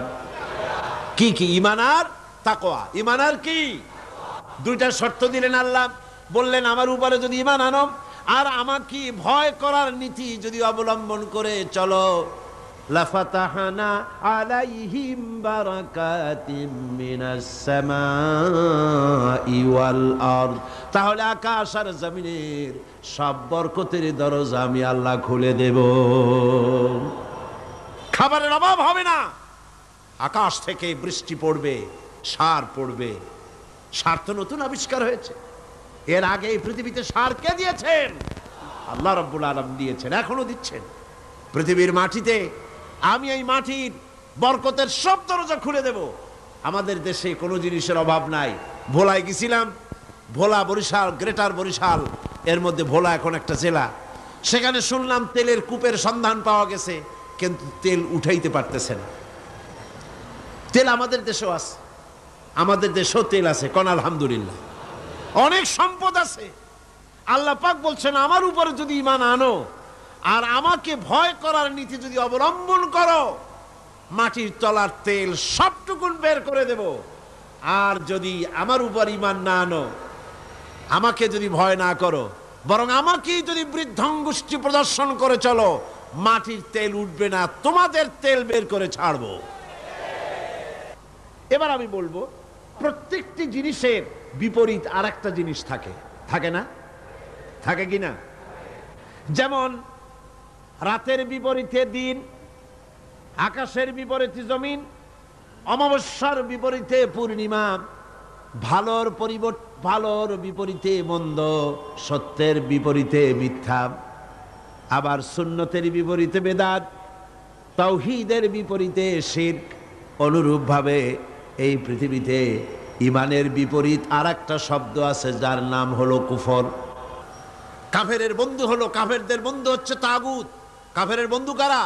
কি কি? ঈমান আর তাকওয়া। ঈমান আর কি? দুইটা শর্ত দিলেন আল্লাহ। বললেন, আমার উপরে যদি ঈমান আনো আর আমাকে ভয় করার নীতি যদি অবলম্বন করে চলো, লাফাতাহনা আলাইহিম বারাকাতিম মিনাস সামাই ওয়াল আরদ, তাহলে আকাশ আর জমিনের সব বরকতের দরজা আমি আল্লাহ খুলে দেব। খাবারের অভাব হবে না, আকাশ থেকে বৃষ্টি পড়বে, সার পড়বে। সার তো নতুন আবিষ্কার হয়েছে, এর আগে এই পৃথিবীতে সার কে দিয়েছেন? আল্লাহ রাব্বুল আলামিন দিয়েছেন, এখনো দিচ্ছেন। পৃথিবীর মাটিতে আমি এই মাটির বরকতের সব দরজা খুলে দেব। আমাদের দেশে কোনো জিনিসের অভাব নাই। ভোলায় গেছিলাম, ভোলা, বরিশাল, গ্রেটার বরিশাল, এর মধ্যে ভোলা এখন একটা জেলা। সেখানে শুনলাম তেলের কূপের সন্ধান পাওয়া গেছে, কিন্তু তেল উঠাইতে পারতেছে না। তেল আমাদের দেশেও আছে, আমাদের দেশেও তেল আছে, কোন আলহামদুলিল্লাহ। অনেক সম্পদ আছে। আল্লাহ পাক বলছেন, আমার উপরে যদি ঈমান আনো আর আমাকে ভয় করার নীতি যদি অবলম্বন করো, মাটির তলার তেল সবটুকুন বের করে দেব। আর যদি আমার উপর ঈমান না আনো, আমাকে যদি ভয় না করো, বরং আমাকেই যদি বৃদ্ধাঙ্গুষ্টি প্রদর্শন করে চলো, মাটির তেল উঠবে না, তোমাদের তেল বের করে ছাড়বো। এবার আমি বলবো, প্রত্যেকটি জিনিসের বিপরীত আর একটা জিনিস থাকে, থাকে না? থাকে কি না? যেমন রাতের বিপরীতে দিন, আকাশের বিপরীতে জমিন, অমাবস্যার বিপরীতে পূর্ণিমা, ভালোর বিপরীতে মন্দ, সত্যের বিপরীতে মিথ্যা, আবার সুন্নতের বিপরীতে বেদাত, তাওহীদের বিপরীতে শিরক। অনুরূপভাবে এই পৃথিবীতে ঈমানের বিপরীত আর একটা শব্দ আছে, যার নাম হলো কুফর। কাফেরের বন্ধু হলো, কাফেরদের বন্ধু হচ্ছে তাগুত। কাফেরের বন্ধু কারা?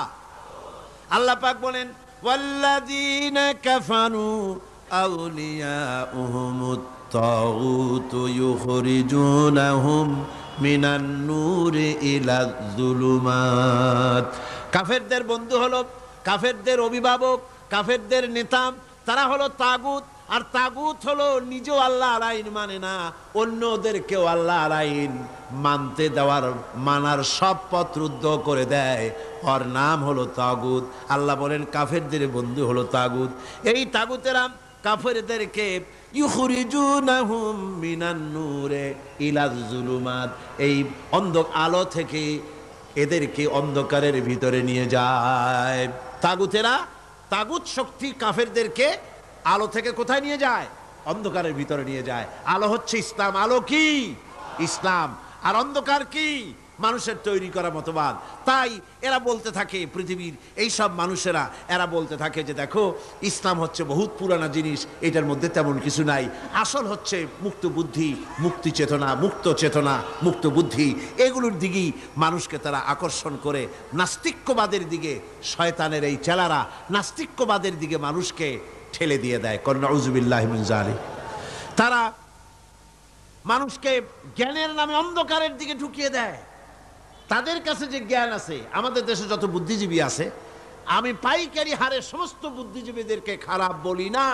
আল্লাহ পাক বলেন, ওয়াল্লাযীনা কাফারু আউলিয়াউহুমুত তাগুত ইউখরিজুনাহুম মিনান নূরি ইলাজ যুলুমাত। কাফেরদের বন্ধু হলো, কাফেরদের অভিভাবক, কাফেরদের নেতা, তারা হলো তাগুত। আর তাগুত হলো নিজেও আল্লাহর আইন মানে না, অন্যদেরকেও আল্লাহর আইন মানতে দেওয়ার, মানার সব পথ রুদ্ধ করে দেয়। ওর নাম হলো তাগুত। আল্লাহ বলেন, কাফেরদের বন্ধু হলো তাগুত। এই তাগুতেরা কাফেরদেরকে ইউখরিজুনাহুম মিনান নূরে ইলাজ যুলুমাত, এই আলো থেকে এদেরকে অন্ধকারের ভিতরে নিয়ে যায়। তাগুতেরা, তাগুত শক্তি কাফেরদেরকে আলো থেকে কোথায় নিয়ে যায়? অন্ধকারের ভিতরে নিয়ে যায়। আলো হচ্ছে ইসলাম। আলো কি? ইসলাম। আর অন্ধকার কি? মানুষের তৈরি করা মতবাদ। তাই এরা বলতে থাকে, পৃথিবীর এই সব মানুষেরা, এরা বলতে থাকে যে দেখো, ইসলাম হচ্ছে বহুত পুরানা জিনিস, এটার মধ্যে তেমন কিছু নাই। আসল হচ্ছে মুক্ত বুদ্ধি, মুক্তি চেতনা, মুক্ত চেতনা, মুক্ত বুদ্ধি, এগুলোর দিকেই মানুষকে তারা আকর্ষণ করে। নাস্তিক্যবাদের দিকে শয়তানের এই চেলারা নাস্তিক্যবাদের দিকে মানুষকে ঠেলে দিয়ে দেয়। নাউযুবিল্লাহি মিন যালিক। তারা মানুষকে জ্ঞানের নামে অন্ধকারের দিকে ঢুকিয়ে দেয়। তাদের কাছে যে জ্ঞান আছে, আমাদের দেশে যত বুদ্ধিজীবী আছে, আমি পাইকারি হারে সমস্ত বুদ্ধিজীবীদেরকে খারাপ বলি না।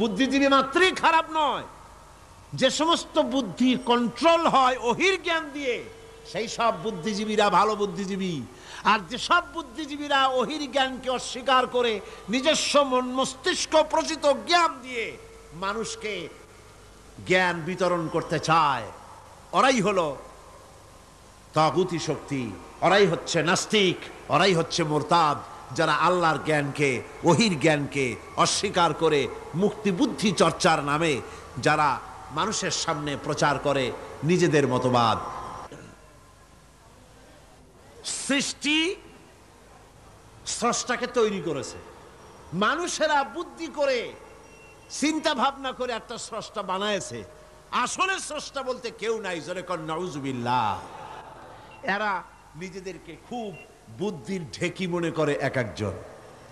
বুদ্ধিজীবী মাত্রই খারাপ নয়, যে সমস্ত বুদ্ধি কন্ট্রোল হয় ওহির জ্ঞান দিয়ে, সেই সব বুদ্ধিজীবীরা ভালো বুদ্ধিজীবী। আর যে সব বুদ্ধিজীবীরা ওহির জ্ঞানকে অস্বীকার করে নিজস্ব মন মস্তিষ্ক প্রচিত জ্ঞান দিয়ে মানুষকে জ্ঞান বিতরণ করতে চায়, ওরাই হলো তাগুতি শক্তি, ওরাই হচ্ছে নাস্তিক, ওরাই হচ্ছে মুরতাদ, যারা আল্লাহর জ্ঞানকে ওহির জ্ঞানকে অস্বীকার করে মুক্তি বুদ্ধি চর্চার নামে যারা মানুষের সামনে প্রচার করে নিজেদের মতবাদ। সৃষ্টি স্রষ্টাকে তৈরি করেছে, মানুষেরা বুদ্ধি করে চিন্তা ভাবনা করে একটা স্রষ্টা বানায়েছে। আসলে স্রষ্টা বলতে কেউ নাই, জোরে কর নাউজুবিল্লাহ। এরা নিজেদেরকে খুব বুদ্ধির ঢেকি মনে করে এক একজন।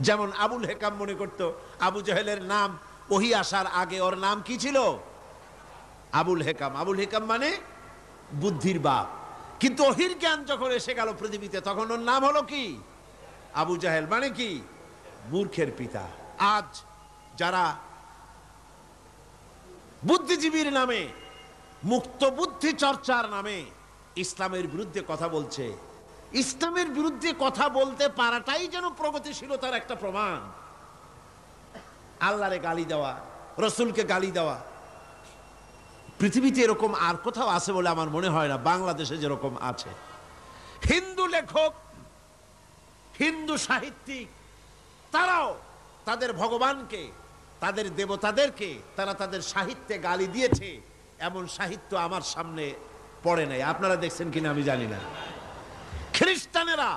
যেমন আবুল হেকাম মনে করত আবু জাহেলের নাম ওহী আসার আগে ওর নাম কি ছিল? আবুল হেকাম। আবুল হেকাম মানে বুদ্ধির বাপ। কিন্তু ওহির জ্ঞান যখন এসে গেল পৃথিবীতে তখন ওর নাম হলো কি? আবু জাহেল, মানে কি? মূর্খের পিতা। আজ যারা বুদ্ধিজীবীর নামে মুক্ত বুদ্ধি চর্চার নামে ইসলামের বিরুদ্ধে কথা বলছে, ইসলামের বিরুদ্ধে কথা বলতে পারাটাই যেন প্রগতিশীলতার একটা প্রমাণ। আল্লাহরে গালি দেওয়া, রসুলকে গালি দেওয়া, পৃথিবীতে এরকম আর কোথাও আছে বলে আমার মনে হয় না, বাংলাদেশে যেরকম আছে। হিন্দু লেখক, হিন্দু সাহিত্যিক, তারাও তাদের ভগবানকে, তাদের দেবতাদেরকে তারা তাদের সাহিত্যে গালি দিয়েছে, এমন সাহিত্য আমার সামনে পড়ে নাই। আপনারা দেখছেন কিনা আমি জানি না। খ্রিস্টানেরা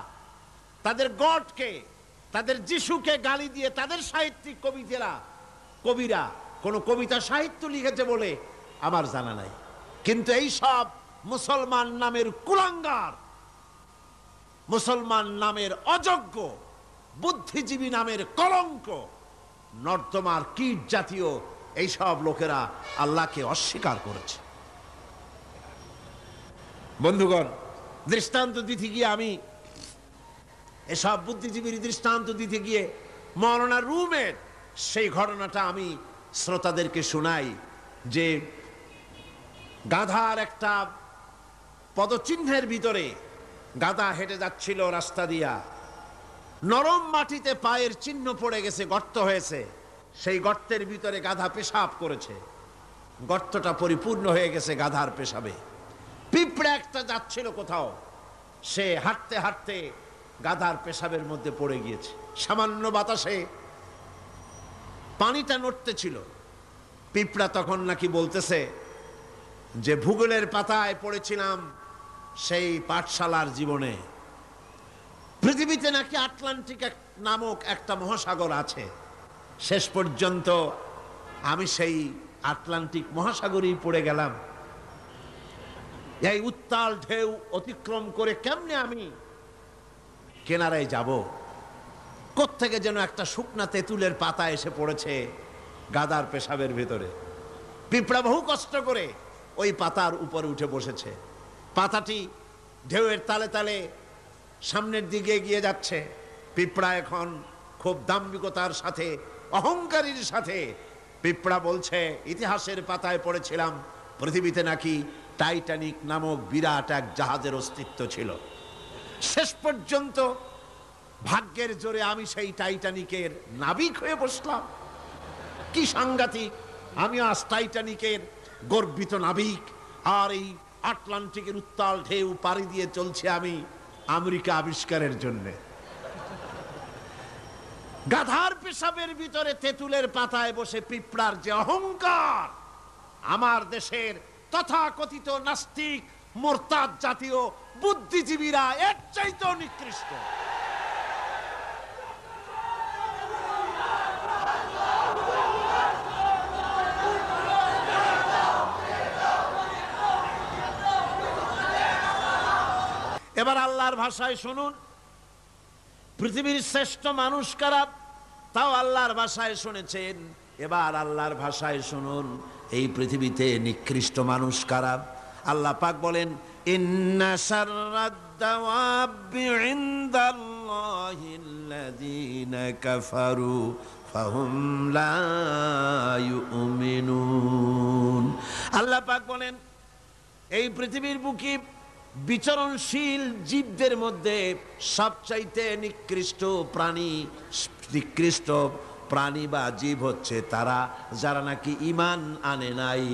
তাদের গডকে, তাদের যিশুকে গালি দিয়ে তাদের সাহিত্যিক কবিরা কোন কবিতা সাহিত্য লিখেছে বলে আমার জানা নাই। কিন্তু এই সব মুসলমান নামের কুলাঙ্গার, মুসলমান নামের অযোগ্য, বুদ্ধিজীবী নামের কলঙ্ক, নর্দমার কীট জাতীয় এই সব লোকেরা আল্লাহকে অস্বীকার করেছে। বন্ধুগণ, দৃষ্টান্ত দিতে গিয়ে আমি এসব বুদ্ধিজীবীর দৃষ্টান্ত দিতে গিয়ে মওলানা রুমের সেই ঘটনাটা আমি শ্রোতাদেরকে শোনাই যে গাধার একটা পদচিহ্নের ভিতরে গাধা হেঁটে যাচ্ছিল রাস্তা দিয়া, নরম মাটিতে পায়ের চিহ্ন পড়ে গেছে, গর্ত হয়েছে, সেই গর্তের ভিতরে গাধা পেশাব করেছে, গর্তটা পরিপূর্ণ হয়ে গেছে গাধার পেশাবে। পিঁপড়া একটা যাচ্ছিল কোথাও, সে হাঁটতে হাঁটতে গাধার পেশাবের মধ্যে পড়ে গিয়েছে। সামান্য বাতাসে পানিটা নড়তেছিল। পিঁপড়া তখন নাকি বলতেছে যে ভূগোলের পাতায় পড়েছিলাম সেই পাঠশালার জীবনে, পৃথিবীতে নাকি আটলান্টিক নামক একটা মহাসাগর আছে। শেষ পর্যন্ত আমি সেই আটলান্টিক মহাসাগরেই পড়ে গেলাম। এই উত্তাল ঢেউ অতিক্রম করে কেমনে আমি কিনারায় যাব? কোত্থেকে যেন একটা শুকনা তেঁতুলের পাতা এসে পড়েছে গাধার পেশাবের ভেতরে। পিঁপড়া বহু কষ্ট করে ওই পাতার উপরে উঠে বসেছে। পাতাটি ঢেউয়ের তালে তালে সামনের দিকে এগিয়ে যাচ্ছে। পিঁপড়া এখন খুব দাম্ভিকতার সাথে, অহংকারীর সাথে পিঁপড়া বলছে, ইতিহাসের পাতায় পড়েছিলাম পৃথিবীতে নাকি টাইটানিক নামক বিরাট এক জাহাজের অস্তিত্ব ছিল। শেষ পর্যন্ত ভাগ্যের জোরে আমি সেই টাইটানিকের নাবিক হয়ে বসলাম। কি সাংঘাতিক! আমি আজ টাইটানিকের গর্বিত নাবিক, আর এই আটলান্টিকের উত্তাল ঢেউ পাড়ি দিয়ে চলছে আমি আমেরিকা আবিষ্কারের জন্য। গাধার পেশাবের ভিতরে তেঁতুলের পাতায় বসে পিঁপড়ার যে অহংকার, আমার দেশের তথাকথিত নাস্তিক মুরতাদ জাতীয় বুদ্ধিজীবীরা এর চাইতেও নিকৃষ্ট। এবার আল্লাহর ভাষায় শুনুন, পৃথিবীর শ্রেষ্ঠ মানুষ কারা তাও আল্লাহর ভাষায় শুনেছেন। এবার আল্লাহর ভাষায় শুনুন, এই পৃথিবীতে নিকৃষ্ট মানুষ কারা। আল্লাহ পাক বলেন, ইন্না শাররাদ দাওয়াবি ইনদাল্লাহিল্লাযীনা কাফারু ফাহুম লা ইউমিনুন। আল্লাহ পাক বলেন, এই পৃথিবীর বুকে বিচরণশীল জীবদের মধ্যে সবচাইতে নিকৃষ্ট প্রাণী বা জীব হচ্ছে তারা যারা নাকি ঈমান আনে নাই।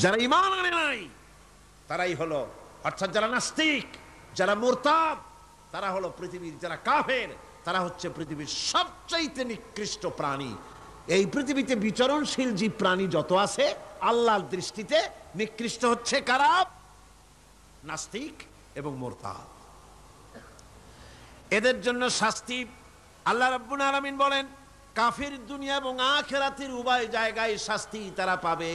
যারা ঈমান আনে নাই তারাই হলো, অর্থাৎ যারা নাস্তিক, যারা মুরতাদ, তারা হলো পৃথিবীর যারা কাফের, তারা হচ্ছে পৃথিবীর সবচাইতে নিকৃষ্ট প্রাণী। এই পৃথিবীতে বিচরণশীল জীব প্রাণী যত আছে আল্লাহর দৃষ্টিতে নিকৃষ্ট হচ্ছে কারা? নাস্তিক এবং মুরতাদ। এদের জন্য শাস্তি আল্লাহ রাব্বুল আলামিন বলেন কাফির দুনিয়া এবং আখিরাতের উভয় জায়গায় শাস্তি তারা পাবে,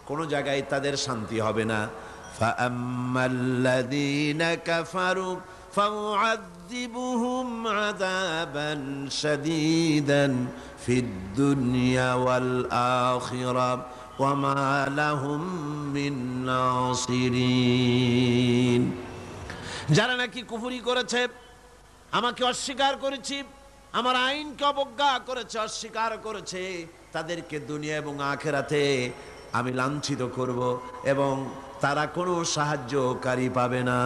কোন জায়গায় তাদের শান্তি হবে না। ফাআম্মাল্লাযীনা কাফারু ফাউআযযিবুহুম আযাবান শাদীদান ফিদ দুনিয়া ওয়াল আখিরাহ ওয়া মা লাহুম মিন নাসিরিন। যারা নাকি কুফরি করেছে, আমাকে অস্বীকার করেছি, আমার আইনকে অবজ্ঞা করেছে, অস্বীকার করেছে, তাদেরকে দুনিয়া এবং আখিরাতে আমি লাঞ্ছিত করব এবং তারা কোনো সাহায্যকারী পাবে না।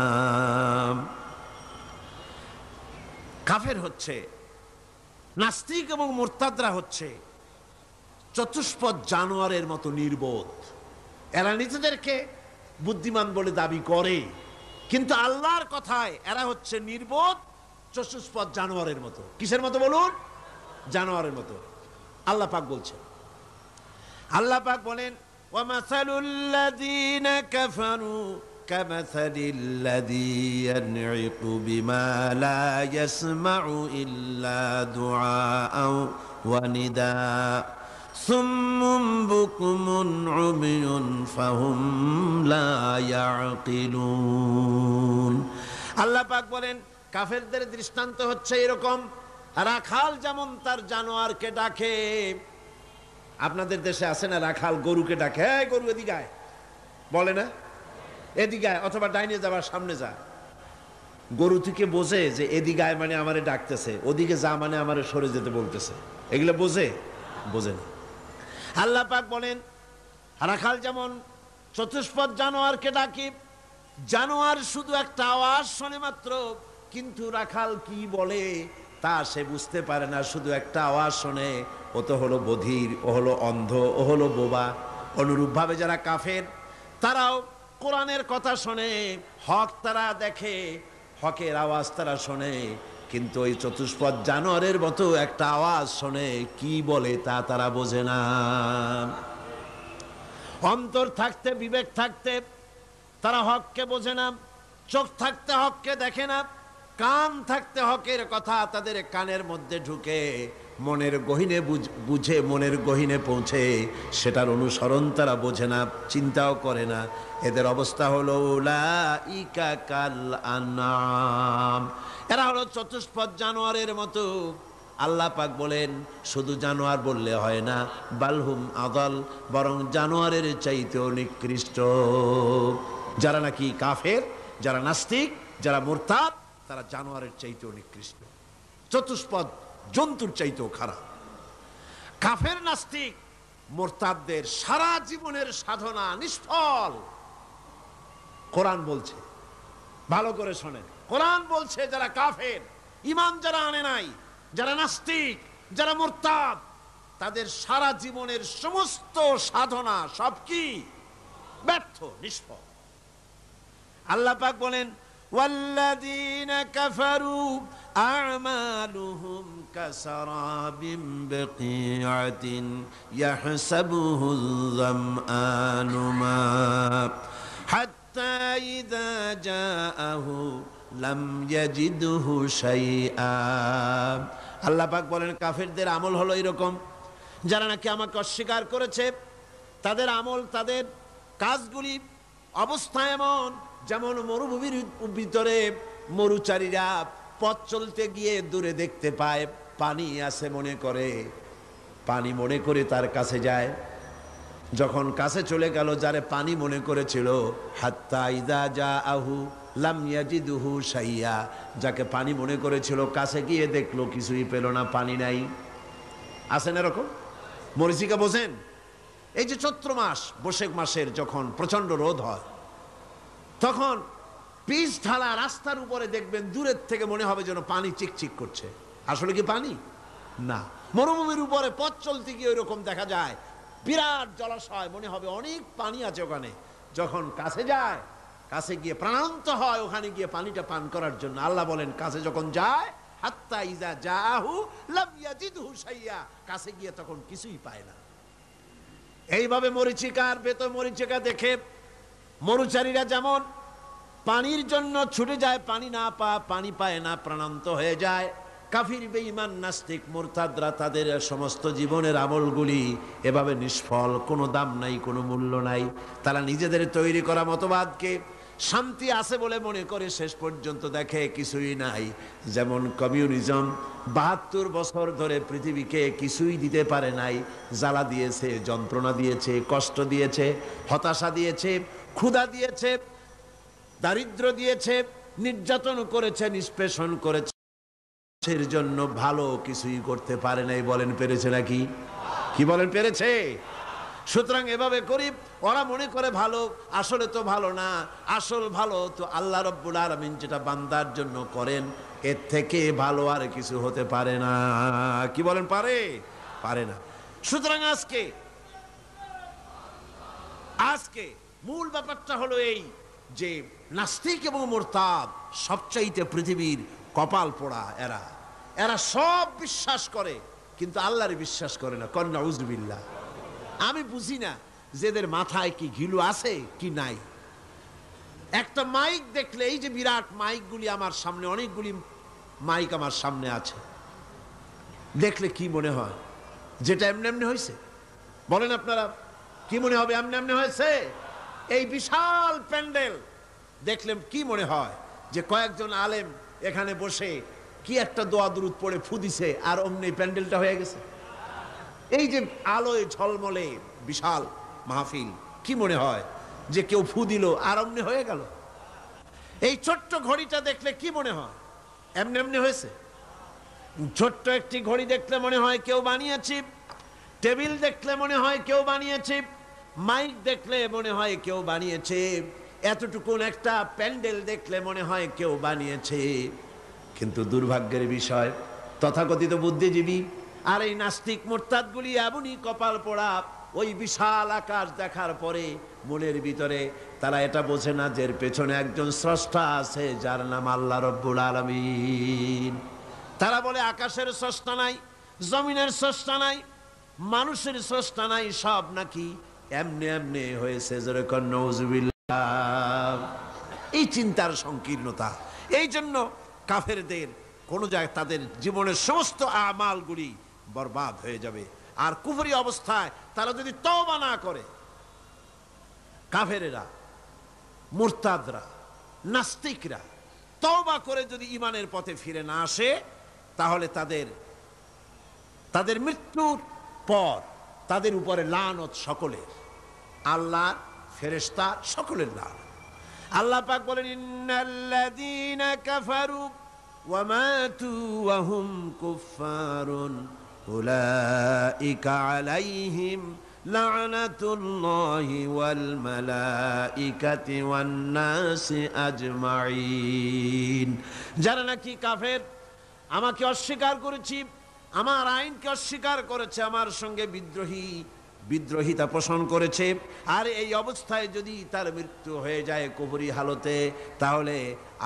কাফের হচ্ছে, নাস্তিক এবং মুরতাদরা হচ্ছে চতুষ্পদ জানোয়ারের মতো নির্বোধ। এরা নিজেদেরকে বুদ্ধিমান বলে দাবি করে, কিন্তু আল্লাহর কথায় এরা হচ্ছে নির্বোধ চতুষ্পদ জানোয়ারের মতো। কিসের মতো বলুন? জানোয়ারের মতো। আল্লাহ পাক বলছেন, আল্লাহ পাক বলেন ওয়ামাসালুল লাযীনা কাফারু কামাসালিল্লাযী ইয়ানঈকু বিমা লা ইয়াসমাউ ইল্লা দুআআ ওয়া নিদাআ সুম্মুম বুকুমুন উমিয়ুন ফাহুম লা ইয়াকিলুন। আল্লাহ পাক বলেন কাফেরদের দৃষ্টান্ত হচ্ছে এরকম, রাখাল যেমন তার জানোয়ারকে ডাকে। আপনাদের দেশে আছে না রাখাল গরুকে ডাকে, এই গরু এদিকে আয়, বলে না? এদিকে আয়, অথবা ডাইনে যাবার সামনে যা। গরু থেকে বোঝে যে এদিকে আয় মানে আমারে ডাকতেছে, ওদিকে যা মানে আমারে সরে যেতে বলতেছে। এগুলো বোঝে? বোঝে না। আল্লাহ পাক বলেন রাখাল যেমন চতুষ্পদ জানোয়ারকে ডাকে, জানোয়ার শুধু একটা আওয়াজ শোনে মাত্র, কিন্তু রাখাল কি বলে তা সে বুঝতে পারে না, শুধু একটা আওয়াজ শোনে। ও তো হলো বধির, ও হলো অন্ধ, ও হলো বোবা। অনুরূপভাবে যারা কাফের তারাও কোরআনের কথা শোনে, হক তারা দেখে, হকের আওয়াজ তারা শোনে, কিন্তু ওই চতুষ্পদ জানোয়ারের মতো একটা আওয়াজ শোনে, কি বলে তা তারা বোঝে না। অন্তর থাকতে, বিবেক থাকতে তারা হককে বোঝে না, চোখ থাকতে হককে দেখে না, কান থাকতে হকের কথা তাদের কানের মধ্যে ঢুকে মনের গহীনে বুঝে, মনের গহীনে পৌঁছে সেটার অনুসরণ তারা বোঝে না, চিন্তাও করে না। এদের অবস্থা হলো উলাইকা কাল আনআম, এরা হলো চতুষ্পদ জানোয়ারের মতো। আল্লাহ পাক বলেন শুধু জানোয়ার বললে হয় না, বালহুম আদাল, বরং জানোয়ারের চাইতেও নিকৃষ্ট। যারা নাকি কাফের, যারা নাস্তিক, যারা মুরতাদ, তারা জানোয়ারের চাইতেও নিকৃষ্ট, চতুষ্পদ জন্তুর চাইতেও খারাপ। কাফের নাস্তিক মুরতাদদের সারা জীবনের সাধনা নিষ্ফল। কোরআন বলছে, ভালো করে শোনেন, কোরআন বলছে যারা কাফের, ঈমান যারা আনে নাই, যারা নাস্তিক, যারা মুরতাদ, তাদের সারা জীবনের সমস্ত সাধনা সব কি? ব্যর্থ, নিষ্ফল। আল্লাহ পাক বলেন ওয়াল্লাযীনা কাফারু আ'মালুহুম কাসারাবিন বিকিআতিন ইয়াহসাবুহুল যামআনু মা হাত্তা ইযা জাআহু লাম ইয়াজিদহু শাইআ। আল্লাহ পাক বলেন কাফেরদের আমল হলো এরকম, যারা নাকি আমাকে অস্বীকার করেছে তাদের আমল, তাদের কাজগুলি অবস্থা এমন যেমন মরুভূমির ভিতরে মরুচারীরা পথ চলতে গিয়ে দূরে দেখতে পায় পানি আছে, মনে করে পানি মনে করে তার কাছে যায়। যখন কাছে চলে গেল, যারে পানি মনে করেছিল, হাত্তা ইযা জাআহু লাম ইয়াজিদহু শাইআ, যাকে পানি মনে করেছিল কাছে গিয়ে দেখলো কিছুই পেল না, পানি নাই। আছেন এরকম? মরীচিকা বোঝেন? এই যে চৈত্র মাস, বৈশাখ মাসের যখন প্রচন্ড রোদ হয়, তখন পিচ ঢালা রাস্তার উপরে দেখবেন দূরের থেকে মনে হবে যেন পানি চিকচিক করছে। আসলে কি পানি? না। মরুভূমির উপরে পথ চলতে গিয়ে ওইরকম দেখা যায়, বিরাট জলাশয়, মনে হবে অনেক পানি আছে ওখানে। যখন কাছে যায়, কাছে গিয়ে প্রাণান্ত হয় ওখানে গিয়ে পানিটা পান করার জন্য। আল্লাহ বলেন কাছে যখন যায়, হাত্তা ইজা জাহু লাম ইয়াজিদহু শাইয়া, কাছে গিয়ে তখন কিছুই পায় না। এইভাবে মরীচিকার বেত মরীচিকা দেখে মরুচারীরা যেমন পানির জন্য ছুটে যায়, পানি পায় না, প্রাণান্ত হয়ে যায়, কাফির বেঈমান নাস্তিক মুরতাদরা তাদের সমস্ত জীবনের আমলগুলি এভাবে নিষ্ফল, কোনো দাম নাই, কোনো মূল্য নাই। তারা নিজেদের তৈরি করা মতবাদকে শান্তি আছে বলে মনে করে, শেষ পর্যন্ত দেখে কিছুই নাই। যেমন কমিউনিজম ৭২ বছর ধরে পৃথিবীকে কিছুই দিতে পারে নাই, জ্বালা দিয়েছে, যন্ত্রণা দিয়েছে, কষ্ট দিয়েছে, হতাশা দিয়েছে, ক্ষুধা দিয়েছে, দারিদ্র দিয়েছে, নির্যাতন করেছে, নিষ্পেষণ করেছে, এর জন্য ভালো কিছুই করতে পারে নাই। বলেন পেরেছে নাকি? কি বলেন পেরেছে? সুতরাং এভাবে করি ওরা মনে করে ভালো, আসলে তো ভালো না। আসল ভালো তো আল্লাহ রাব্বুল আলামিন যেটা বান্দার জন্য করেন, এর থেকে ভালো আর কিছু হতে পারে না। কি বলেন? পারে? পারে না। সুতরাং আজকে মূল ব্যাপারটা হলো এই যে নাস্তিক এবং মুরতাদ সবচাইতে পৃথিবীর কপাল পোড়া। এরা সব বিশ্বাস করে কিন্তু আল্লাহর বিশ্বাস করে না। কন্যা উজবিল্লাহ। আমি বুঝি না যে এদের মাথায় কি ঘিলু আছে কি নাই। একটা মাইক দেখলে, এই যে বিরাট মাইকগুলি আমার সামনে, অনেকগুলি মাইক আমার সামনে আছে, দেখলে কি মনে হয়? যেটা এমনি এমনি হয়েছে? বলেন আপনারা, কি মনে হবে? এমনি এমনি হয়েছে? এই বিশাল প্যান্ডেল দেখলে কি মনে হয়? যে কয়েকজন আলেম এখানে বসে কি একটা দোয়া দুরুদ পড়ে ফু দিছে আর অমনি প্যান্ডেলটা হয়ে গেছে। এই যে আলোয় ঝলমলে বিশাল মাহফিল, কি মনে হয় যে কেউ ফু দিল আর অমনি হয়ে গেল? এই ছোট্ট ঘড়িটা দেখলে কি মনে হয়? এমনি এমনি হয়েছে? ছোট্ট একটি ঘড়ি দেখলে মনে হয় কেউ বানিয়েছে, টেবিল দেখলে মনে হয় কেউ বানিয়েছে, মাইক দেখলে মনে হয় কেউ বানিয়েছে, এতটুকুন একটা প্যান্ডেল দেখলে মনে হয় কেউ বানিয়েছে। কিন্তু দুর্ভাগ্যের বিষয়, তথাকথিত বুদ্ধিজীবী আর এই নাস্তিক মুরতাদগুলি এমনই কপাল পোড়া, ওই বিশাল আকাশ দেখার পরে মনের ভিতরে তারা এটা বোঝে না যে এর পেছনে একজন স্রষ্টা আছে, যার নাম আল্লাহ রাব্বুল আলামিন। তারা বলে আকাশের স্রষ্টা নাই, জমিনের স্রষ্টা নাই, মানুষের স্রষ্টা নাই, সব নাকি এমনি এমনি হয়েছে। যেরকম নাউজুবিল্লাহ। এই চিন্তার সংকীর্ণতা, এই জন্য কাফেরদের কোন জায়গায় তাদের জীবনের সমস্ত আমালগুলি বরবাদ হয়ে যাবে। আর কুফরি অবস্থায় তারা যদি তওবা না করে, কাফেরেরা, মুরতাদরা, নাস্তিকরা তওবা করে যদি ঈমানের পথে ফিরে না আসে, তাহলে তাদের মৃত্যুর পর তাদের উপরে লানত সকলের, আল্লাহ, ফেরেশতা, সকলের লানত। আল্লাহ পাক বলেন ইন্নাল্লাযীনা কাফারু ওয়া মাতু ওয়া হুম কুফফারুন উলাইকা আলাইহিম লা'নাতুল্লাহি ওয়াল মালাইকাতি ওয়ান নাসি আজমাইন। যারা নাকি কাফের, আমাকে অস্বীকার করেছি, আমার আইনকে অস্বীকার করেছে, আমার সঙ্গে বিদ্রোহিতা পোষণ করেছে, আর এই অবস্থায় যদি তার মৃত্যু হয়ে যায় কুফরি হালতে, তাহলে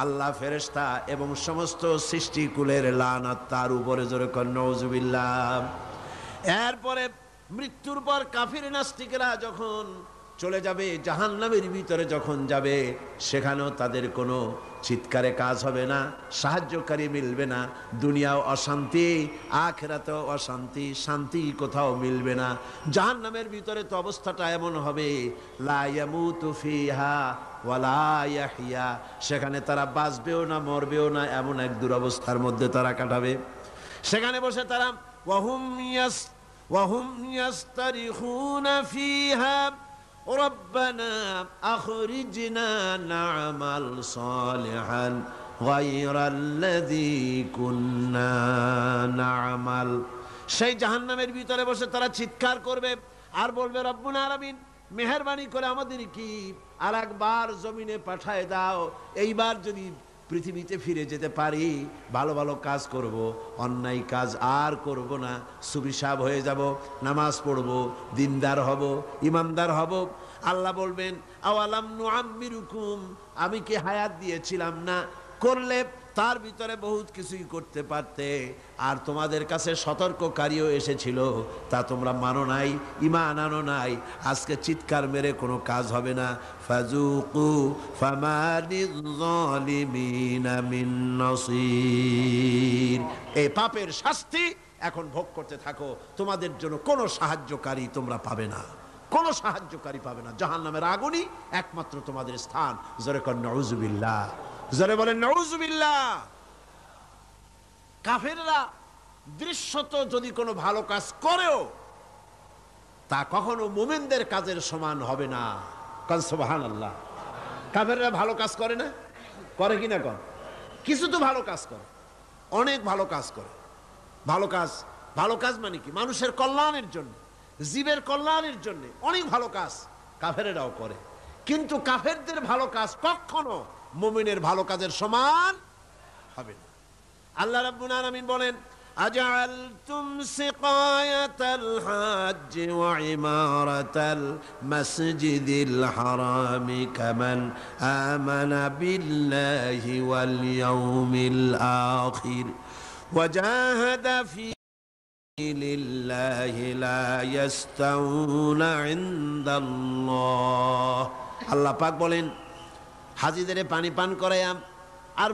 আল্লাহ, ফেরেশতা এবং সমস্ত সৃষ্টিকুলের লানত তার উপরে। জোরে কর নাউজুবিল্লাহ। এরপরে মৃত্যুর পর কাফির নাস্তিকেরা যখন চলে যাবে জাহান্নামের ভিতরে, যখন যাবে সেখানেও তাদের কোনো চিৎকারে কাজ হবে না, সাহায্যকারী মিলবে না, দুনিয়াও অশান্তি, আখিরাতেও অশান্তি, শান্তি কোথাও মিলবে না। জাহান্নামের ভিতরে তো অবস্থাটা এমন হবে, লা ইয়ামুতু ফিহা ওয়ালা ইয়াহইয়া, সেখানে তারা বাঁচবেও না মরবেও না, এমন এক দুরবস্থার মধ্যে তারা কাটাবে। সেখানে বসে তারা ওয়াহুম ইয়াস্তারিখুনা ফিহা রব্বানা আখরিজনা না'মাল সালিহান গায়রাল্লাযী কুন্না না'মাল। সেই জাহান্নামের ভিতরে বসে তারা চিৎকার করবে আর বলবে, রব্বুল আলামিন, মেহেরবানি করে আমাদের কি আর একবার জমিনে পাঠায় দাও, এইবার যদি পৃথিবীতে ফিরে যেতে পারি ভালো ভালো কাজ করব, অন্যায় কাজ আর করব না, সুবিশাব হয়ে যাব, নামাজ পড়ব, দিনদার হব, ইমানদার হব। আল্লাহ বলবেন আওয়ালাম নুআম্মিরুকুম, আমি কি হায়াত দিয়েছিলাম না? করলে তার ভিতরে বহুত কিছুই করতে পারতে, আর তোমাদের কাছে সতর্ককারীও এসেছিল, তা তোমরা মানো নাই, ঈমান আনো নাই। আজকে চিৎকার মেরে কোনো কাজ হবে না। ফাযুকু ফামা লিয-যালিমিনা মিন নাসীর, এই পাপের শাস্তি এখন ভোগ করতে থাকো, তোমাদের জন্য কোনো সাহায্যকারী তোমরা পাবে না, কোনো সাহায্যকারী পাবে না। জাহান্নামের আগুনই একমাত্র তোমাদের স্থান। জোরে কর নাউযুবিল্লাহ, জোরে বলেন নাউযুবিল্লাহ। কাফেররা দৃশ্যত যদি কোনো ভালো কাজ করেও তা কখনো মুমিনদের কাজের সমান হবে না। কাল সুবহানাল্লাহ। কাফেররা ভালো কাজ করে না? করে কি না? কর কিছু তো ভালো কাজ করে, অনেক ভালো কাজ করে। ভালো কাজ, ভালো কাজ মানে কি? মানুষের কল্যাণের জন্য, জীবের কল্যাণের জন্য অনেক ভালো কাজ কাফেরেরাও করে। কিন্তু কাফেরদের ভালো কাজ কখনো মুমিনের ভালো কাজের সমান হবে না। আল্লাহ রাব্বুল আলামিন বলেন আজআলতুম সিকায়াতাল হাজ্জ ওয়া ইমারাতাল মাসজিদিল হারামি কামান আমানা বিল্লাহি ওয়াল ইয়াউমিল আখির ওয়া জাহাদা ফি লিল্লাহি লা ইয়াস্তাউনা ইনদাল্লাহ। আল্লাহ পাক বলেন হাজীদের পানি পান করায়াম আর